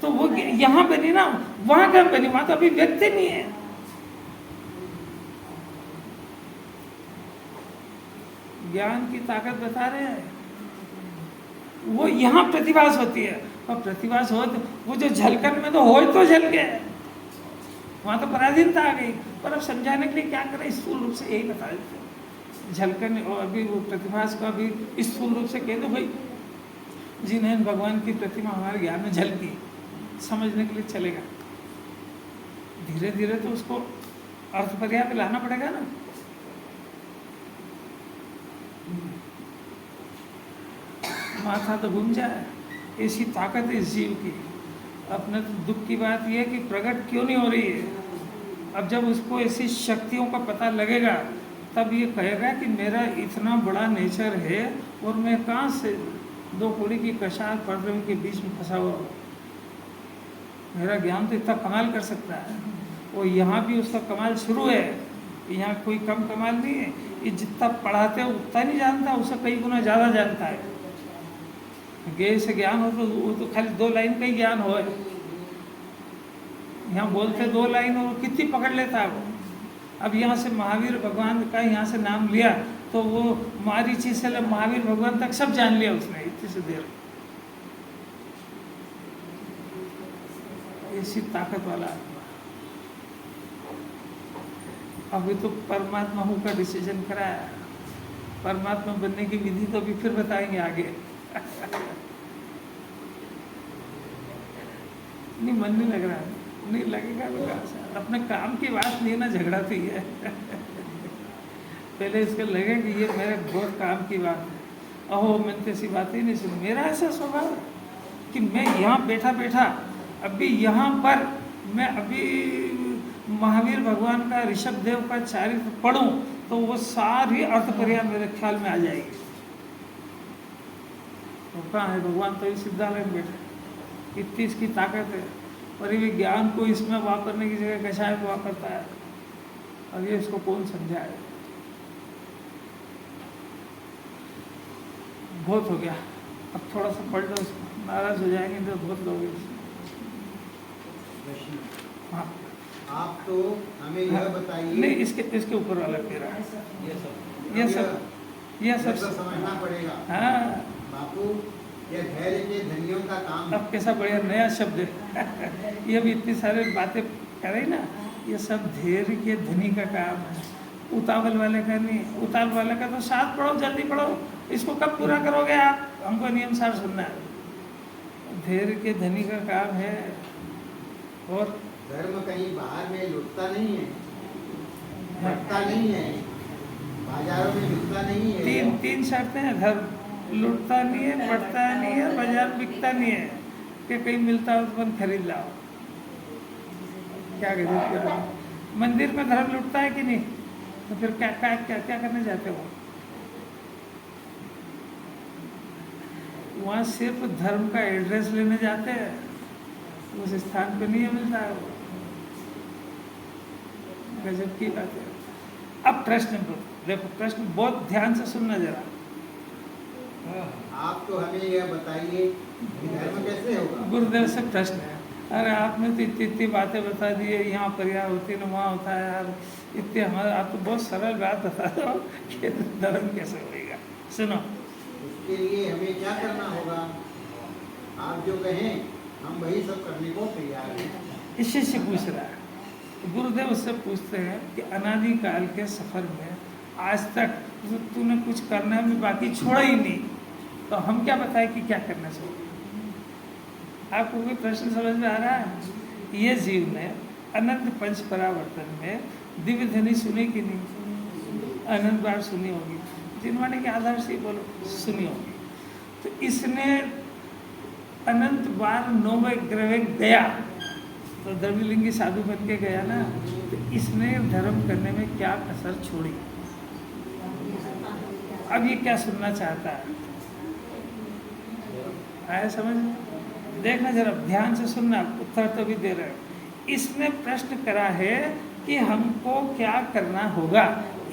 तो वो यहाँ बनी ना, वहां कहाँ बनी, वहां तो अभी व्यक्त नहीं है। ज्ञान की ताकत बता रहे हैं, वो यहाँ प्रतिभास होती है, और प्रतिभास हो तो वो जो झलकन में तो हो तो झलके, वहां तो पराधीनता आ गई। पर अब समझाने के लिए क्या करें, स्थूल रूप से यही बता देते झलकन, और अभी वो प्रतिभास को अभी स्थूल रूप से कह दो भाई, जिन्हें भगवान की प्रतिमा हमारे ज्ञान में झलकी, समझने के लिए चलेगा। धीरे धीरे तो उसको अर्थ पर्याय पे लाना पड़ेगा ना। माथा तो घूम जाए, ऐसी ताकत है इस जीव की। अपने तो दुख की बात यह है कि प्रकट क्यों नहीं हो रही है। अब जब उसको ऐसी शक्तियों का पता लगेगा तब ये कहेगा कि मेरा इतना बड़ा नेचर है और मैं कहाँ से दो कुड़ी की कशार पर्दों के बीच में फंसा हुआ हूँ। मेरा ज्ञान तो इतना कमाल कर सकता है, और यहाँ भी उसका कमाल शुरू है। यहाँ कोई कम कमाल नहीं है, ये जितना पढ़ाते हैं उतना नहीं जानता, उससे कई गुना ज़्यादा जानता है। गे से ज्ञान हो तो वो तो खाली 2 लाइन का ही ज्ञान हो, यहाँ बोलते 2 लाइन और कितनी पकड़ लेता है वो। अब यहाँ से महावीर भगवान का यहाँ से नाम लिया तो वो मारीची से महावीर भगवान तक सब जान लिया उसने इतनी सी देर। ऐसी ताकत वाला आत्मा। अभी तो परमात्मा हूँ का डिसीजन कराया, परमात्मा बनने की विधि तो अभी फिर बताएंगे आगे। नहीं, मन नहीं लग रहा है, नहीं लगेगा विकास। अपने काम की बात नहीं ना, झगड़ा तो ही है। पहले इसके लगे कि ये मेरे बहुत काम की बात है। अहो, मैंने तो ऐसी बात ही नहीं सुनी। मेरा ऐसा स्वभाव है कि मैं यहाँ बैठा बैठा अभी यहाँ पर मैं अभी महावीर भगवान का, ऋषभ देव का चरित्र पढ़ूं तो वो सारी अर्थपर्या मेरे ख्याल में आ जाएगी। तो कहाँ है भगवान? तो इस सिद्धालय में बैठे, इतनी इसकी ताकत है। और ये ज्ञान को इसमें वापरने की जगह कषाय में वापरता है। अब ये इसको कौन समझाए? बहुत हो गया, अब थोड़ा सा पढ़ लो, नाराज हो जाएंगे तो बहुत लोग। हाँ, आप तो हमें यह बताइए। नहीं, इसके ऊपर वाला मेरा ये सब समझना पड़ेगा। हाँ, बापू, ये धैर्य के धनियों का काम है। अब कैसा बढ़िया नया शब्द है। ये भी इतनी सारी बातें कह रही ना, ये सब धैर्य के धनी का काम है, उतावल वाले का नहीं। उतावल वाले का तो साथ पढ़ो, जल्दी पढ़ो, इसको कब पूरा करोगे आप? हमको नियम सार सुनना है। धैर्य के धनी का काम है। और धर्म कहीं बाहर में लुटता नहीं है, बढ़ता नहीं है, बाजारों में बिकता नहीं है। तीन शर्तें हैं। धर्म लुटता नहीं है, बढ़ता नहीं है, बाजार बिकता नहीं है। कि कहीं मिलता हो तो अपन खरीद लाओ। क्या कहते? मंदिर में धर्म लुटता है कि नहीं? तो फिर क्या क्या क्या क्या करने जाते हो? वहाँ सिर्फ धर्म का एड्रेस लेने जाते हैं, उस स्थान पे नहीं मिलता है वो। गजब की बात है। अब प्रश्न देखो, प्रश्न बहुत ध्यान से सुनना जरा। आप तो हमें यह बताइए कि धर्म कैसे होगा? गुरुदेव से प्रश्न है। अरे आपने तो इतनी बातें बता दी है, यहाँ पर यहाँ होती है, वहाँ होता है यार, इतने हमारे। आप तो बहुत सरल बात बता दो कि धर्म कैसे होगा। सुनो, उसके लिए हमें क्या करना होगा? आप जो कहें हम वही सब करने को तैयार हैं। इसी से पूछ रहा है गुरुदेव। उससे पूछते हैं कि अनादिकाल के सफर में आज तक तूने कुछ करना भी बाकी छोड़ा ही नहीं, तो हम क्या बताएं कि क्या करना चाहिए? आपको कोई प्रश्न समझ में आ रहा है? ये जीव ने अनंत पंच परावर्तन में दिव्य ध्वनि सुनी कि नहीं? अनंत बार सुनी होगी। जिनवाणी के आधार से बोलो, सुनी होगी। तो इसने अनंत बार 9वें ग्रह गया, तो द्रव्यलिंगी साधु बन के गया ना। तो इसने धर्म करने में क्या कसर छोड़ी? अब ये क्या सुनना चाहता है? आया समझ? देखना जरा ध्यान से सुनना, उत्तर तो भी दे रहे हो। इसने प्रश्न करा है कि हमको क्या करना होगा,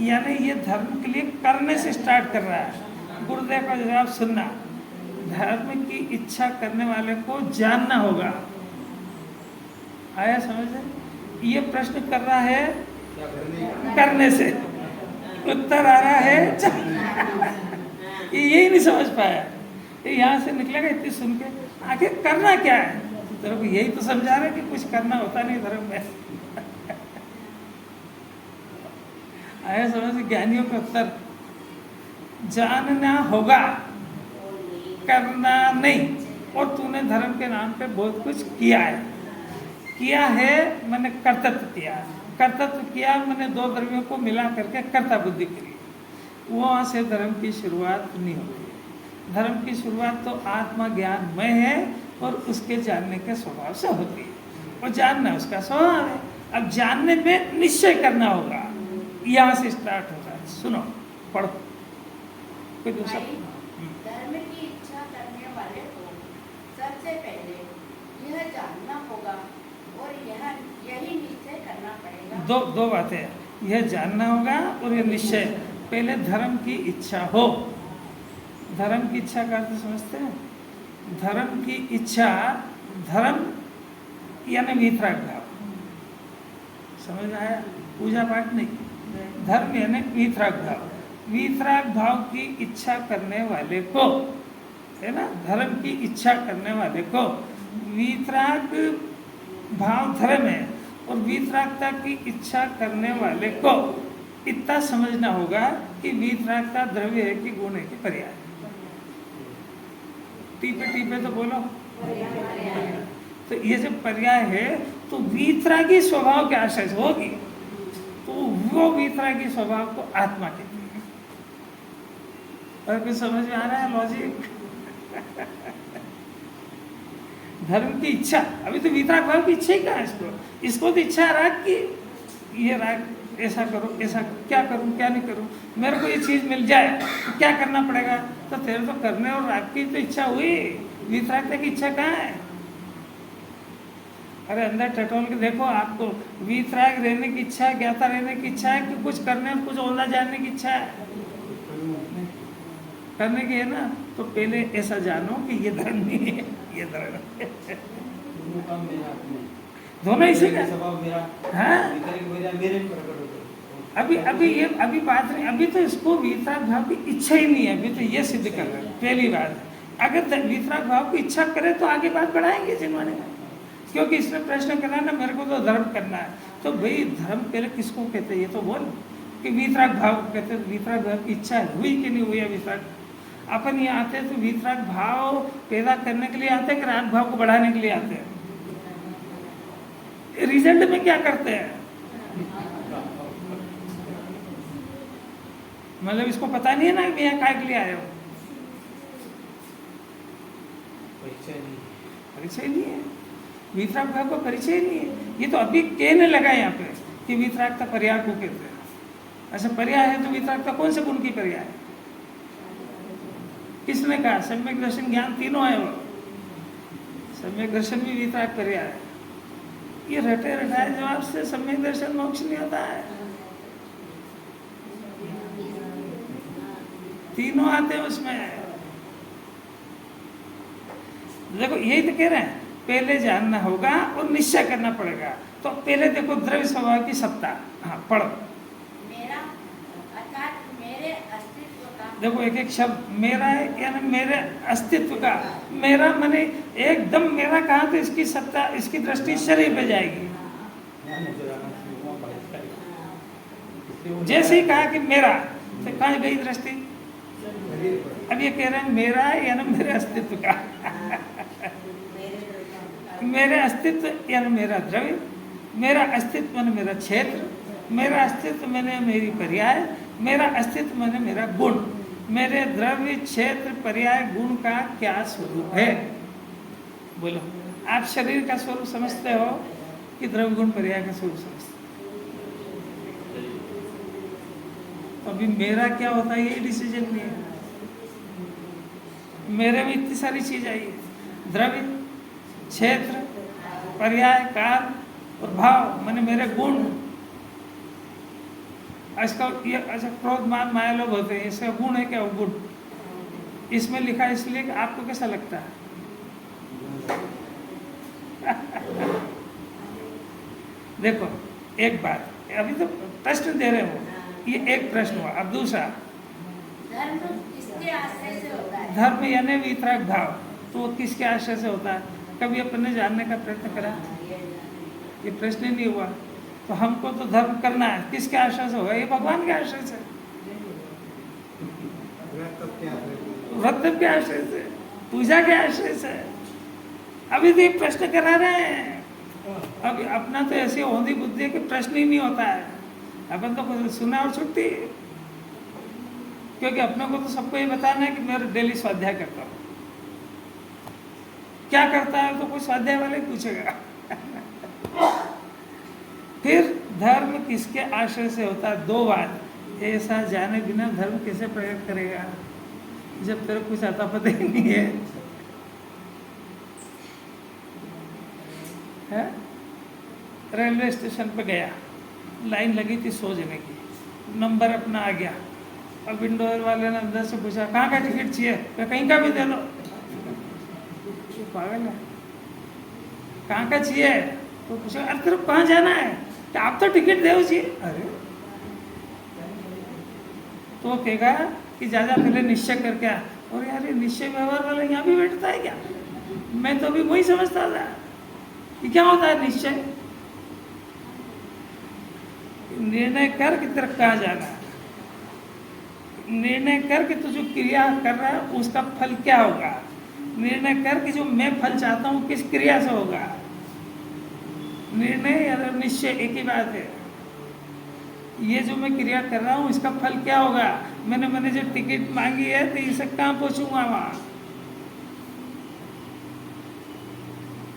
यानी ये धर्म के लिए करने से स्टार्ट कर रहा है। गुरुदेव का जवाब सुनना, धर्म की इच्छा करने वाले को जानना होगा। आया समझ? ये प्रश्न कर रहा है करने से, उत्तर आ रहा है यही नहीं समझ पाया। यहाँ से निकलेगा इतनी सुन के, आखिर करना क्या है? तेरे को यही तो समझा रहे कि कुछ करना होता नहीं धर्म में। आया समझ? ज्ञानियों का उत्तर जानना होगा, करना नहीं। और तूने धर्म के नाम पे बहुत कुछ किया है, मैंने कर्तव्य किया। कर्तव्य किया मैंने दो द्रव्यों को मिला करके कर्ता बुद्धि करी। वहाँ से धर्म की शुरुआत नहीं होती। धर्म की शुरुआत तो आत्मा ज्ञान में है और उसके जानने के स्वभाव से होती है। और जानना उसका स्वभाव है। अब जानने में निश्चय करना होगा, यहाँ से स्टार्ट होता है। सुनो, पढ़ो कोई दूसरा। धर्म की इच्छा करने वाले को सबसे पहले यह जानना होगा और यही निश्चय करना पड़ेगा। दो बातें हैं, यह जानना होगा और यह निश्चय। पहले धर्म की इच्छा हो। धर्म की इच्छा का अर्थ समझते हैं? धर्म की इच्छा, धर्म यानी वीतराग भाव। समझ में आया? पूजा पाठ नहीं, धर्म यानी वीतराग भाव। वीतराग भाव की इच्छा करने वाले को, है ना, धर्म की इच्छा करने वाले को वीतराग भाव धर्म है और वीतरागता की इच्छा करने वाले को इतना समझना होगा कि वीतरागता द्रव्य है कि गुण है कि पर्याय। टीपे टीपे तो बोलो। तो ये जब पर्याय है तो वीतरागी स्वभाव के आशय से होगी, तो वो वीतरागी स्वभाव को आत्मा कहते हैं। और कुछ समझ में आ रहा है लॉजिक? धर्म की इच्छा, अभी तो वीतराग भाव की इच्छा ही कहाँ है इसको तो इच्छा राग की, ये राग ऐसा करो ऐसा करो, क्या करूं क्या नहीं करूं, मेरे को ये चीज मिल जाए तो क्या करना पड़ेगा, तो तेरे तो करने और राग की तो इच्छा हुई, वीतरागता की इच्छा कहाँ है? अरे अंदर टटोल के देखो, आपको वीतराग रहने की इच्छा है, ज्ञाता रहने की इच्छा है कि कुछ करने और कुछ औंधा जानने की इच्छा है? करने की है ना, तो पहले ऐसा जानो कि ये धर्म नहीं है, ये धर्म है। दोनों इसी का स्वभाव मेरा, हाँ? मेरे में प्रकट होता है। अभी बात नहीं, अभी तो इसको वीतराग भाव की इच्छा ही नहीं है, अभी तो ये सिद्ध कर रहे हैं पहली बात। अगर वीतराग भाव की इच्छा करे तो आगे बात बढ़ाएंगे जिन्होंने, क्योंकि इसने प्रश्न करा ना मेरे को तो धर्म करना है, तो भाई धर्म पहले किसको कहते हैं ये तो बोल, कि वीतराग भाव कहते हैं। वीतराग भाव की इच्छा हुई कि नहीं हुई है वीतराग? अपन ये आते हैं तो वीतराग भाव पैदा करने के लिए आते हैं कि राग भाव को बढ़ाने के लिए आते हैं? रिजल्ट में क्या करते हैं? मतलब इसको पता नहीं है ना कि यहाँ काय के लिए आए हो? परिचय नहीं है, वीतराग भाव का परिचय नहीं है। ये तो अभी कहने लगा यहाँ पे कि वीतराग का पर्याय को कहते हैं। अच्छा पर्याय है तो वीतराग का कौन से गुण की पर्याय है? किसने कहा? सम्यक दर्शन ज्ञान तीनों है वो। सम्यक दर्शन भी वीतराग पर्याय है। ये रटे रटाए जवाब से सम्यक दर्शन मोक्ष नहीं होता है, तीनों आते हैं उसमें। देखो यही तो कह रहे हैं, पहले जानना होगा और निश्चय करना पड़ेगा। तो पहले देखो द्रव्य स्वभाव की सत्ता, हाँ पढ़ो। मेरा अर्थात मेरे अस्तित्व का, देखो एक एक शब्द मेरा है यानी मेरे अस्तित्व का, मेरा माने एकदम मेरा कहा तो इसकी सत्ता इसकी दृष्टि शरीर पे जाएगी। जैसे ही कहा कि मेरा तो कहाँ गई दृष्टि? अब ये कह रहे हैं मेरा है यानी मेरे अस्तित्व का। मेरे अस्तित्व यानी मेरा द्रव्य, मेरा अस्तित्व माने मेरा क्षेत्र, मेरा अस्तित्व माने मेरी पर्याय, मेरा अस्तित्व माने मेरा गुण। मेरे द्रव्य क्षेत्र पर्याय गुण का क्या स्वरूप है? बोलो, आप शरीर का स्वरूप समझते हो कि द्रव्य गुण पर्याय का स्वरूप समझते हो? अभी मेरा क्या होता है ये डिसीजन नहीं है। मेरे में इतनी सारी चीज आई है, द्रव्य, क्षेत्र, पर्याय, काल और भाव माने मेरे गुण। इसका ये अच्छा क्रोध मान माया लोभ होते हैं, इसका गुण है क्या? वो गुण इसमें लिखा है, इसलिए कि आपको कैसा लगता है? देखो एक बात, अभी तो प्रश्न दे रहे हो, ये एक प्रश्न हुआ। अब दूसरा, धर्म किसके आश्रय से होता है? धर्म यानी वीतराग भाव, तो वो किसके आश्रय से होता है? कभी अपने जानने का प्रयत्न करा? ये प्रश्न ही नहीं हुआ। तो हमको तो धर्म करना है, किसके आश्रय से होगा? ये भगवान के आश्रय से, व्रत के आश्रय से, पूजा के आश्रय से। अभी तो एक प्रश्न करा रहे हैं। अब अपना तो ऐसी औंधी बुद्धि है कि प्रश्न ही नहीं होता है, अपन तो कुछ सुना और छुट्टी। क्योंकि अपने को तो सबको ये बताना है कि मैं डेली स्वाध्याय करता हूँ। क्या करता है तो कोई स्वाध्याय वाले पूछेगा। फिर धर्म किसके आश्रय से होता है? दो बात, ऐसा जाने बिना धर्म कैसे प्रयोग करेगा जब तेरे कुछ आता पता ही नहीं है? रेलवे स्टेशन पे गया, लाइन लगी थी सो जने की, नंबर अपना आ गया। अब विंडो वाले ने अंदर से पूछा कहाँ का टिकट चाहिए? कहीं का भी दे लो। पागल है, कहाँ का चाहिए? तो पूछा अरे तेरे कहाँ जाना है? तो आप तो टिकट दे चाहिए। अरे तो कहेगा कि ज्यादा पहले निश्चय करके आ। और यार ये निश्चय व्यवहार वाला यहाँ भी बैठता है क्या? मैं तो अभी वही समझता था कि क्या होता है निश्चय। निर्णय कर कि तेरा कहाँ जाना है, निर्णय कर कि तू जो क्रिया कर रहा है उसका फल क्या होगा, निर्णय कर कि जो मैं फल चाहता हूँ किस क्रिया से होगा। निर्णय और निश्चय एक ही बात है। ये जो मैं क्रिया कर रहा हूँ इसका फल क्या होगा, मैंने जो टिकट मांगी है तो इसे कहाँ पहुँचूंगा वहाँ।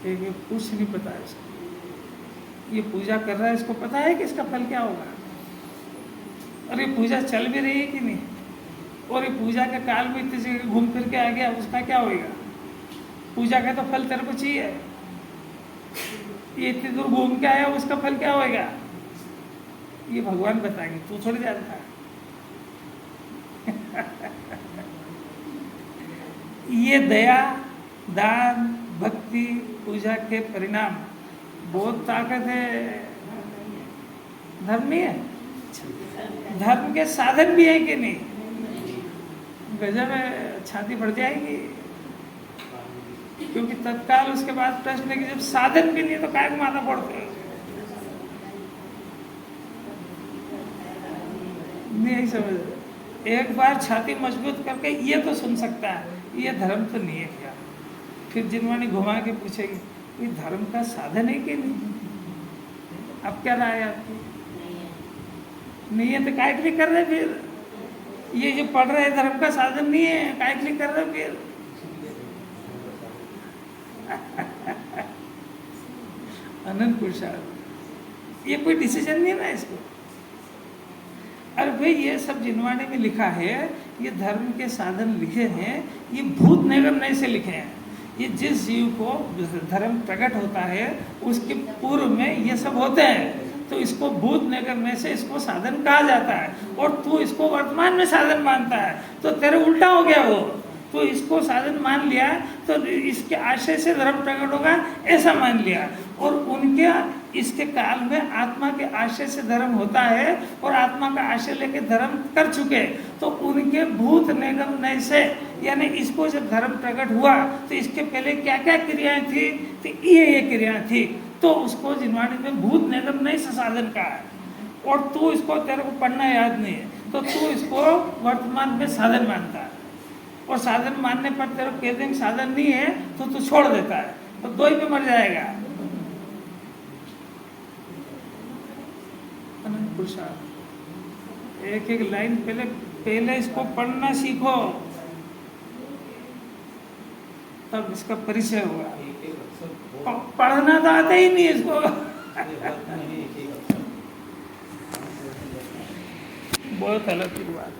एक कुछ नहीं पता है इसको, ये पूजा कर रहा है इसको पता है कि इसका फल क्या होगा, और ये पूजा चल भी रही है कि नहीं, और ये पूजा के काल में इतनी जगह घूम फिर के आ गया उसका क्या होगा। पूजा का तो फल तेरे को चाहिए, ये इतनी दूर घूम के आया उसका फल क्या होगा, ये भगवान बताएंगे, तू थोड़ी जानता है। ये दया, दान, भक्ति, पूजा के परिणाम बहुत ताकत है। धर्म नहीं है, धर्म के साधन भी है कि नहीं, गजब है, छाती फट जाएगी। क्योंकि तत्काल उसके बाद प्रश्न है कि जब साधन भी नहीं तो काय को माथा पड़ते हो। नहीं समझ, एक बार छाती मजबूत करके ये तो सुन सकता है, ये धर्म तो नहीं है क्या। फिर जिनवाणी घुमा के पूछेगी ये धर्म का साधन है कि नहीं, अब क्या राय है आपकी, नहीं है तो काय के लिए कर रहे फिर, ये जो पढ़ रहे हैं धर्म का साधन नहीं है, काय के लिए कर रहे फिर। अनंत पुरुषार्थ, ये कोई डिसीजन नहीं है ना इसको। अरे भाई ये सब जिनवाणी में लिखा है, ये धर्म के साधन लिखे हैं, ये भूत निगम से लिखे हैं। ये जिस जीव को धर्म प्रकट होता है उसके पूर्व में ये सब होते हैं, तो इसको भूत निगम से इसको साधन कहा जाता है, और तू इसको वर्तमान में साधन मानता है तो तेरे उल्टा हो गया वो। तो इसको साधन मान लिया तो इसके आशय से धर्म प्रकट होगा ऐसा मान लिया, और उनके इसके काल में आत्मा के आशय से धर्म होता है और आत्मा का आशय लेके धर्म कर चुके, तो उनके भूत निगम नय से, यानी इसको जब धर्म प्रकट हुआ तो इसके पहले क्या क्या क्रियाएं थी, तो ये क्रियाएं थी, तो उसको जिनवाणी में भूत निगम नय से साधन कहा है। और तू इसको, तेरे को पढ़ना याद नहीं है तो तू इसको वर्तमान में साधन मानता है, और साधन मानने पर तेरे को कहते हैं साधन नहीं है तो तू छोड़ देता है, तो दो ही पे मर जाएगा। अनंत पुरुषार्थ, एक एक लाइन पहले इसको पढ़ना सीखो, तब इसका परिचय होगा। पढ़ना तो आता ही नहीं इसको। बहुत अलग की बात।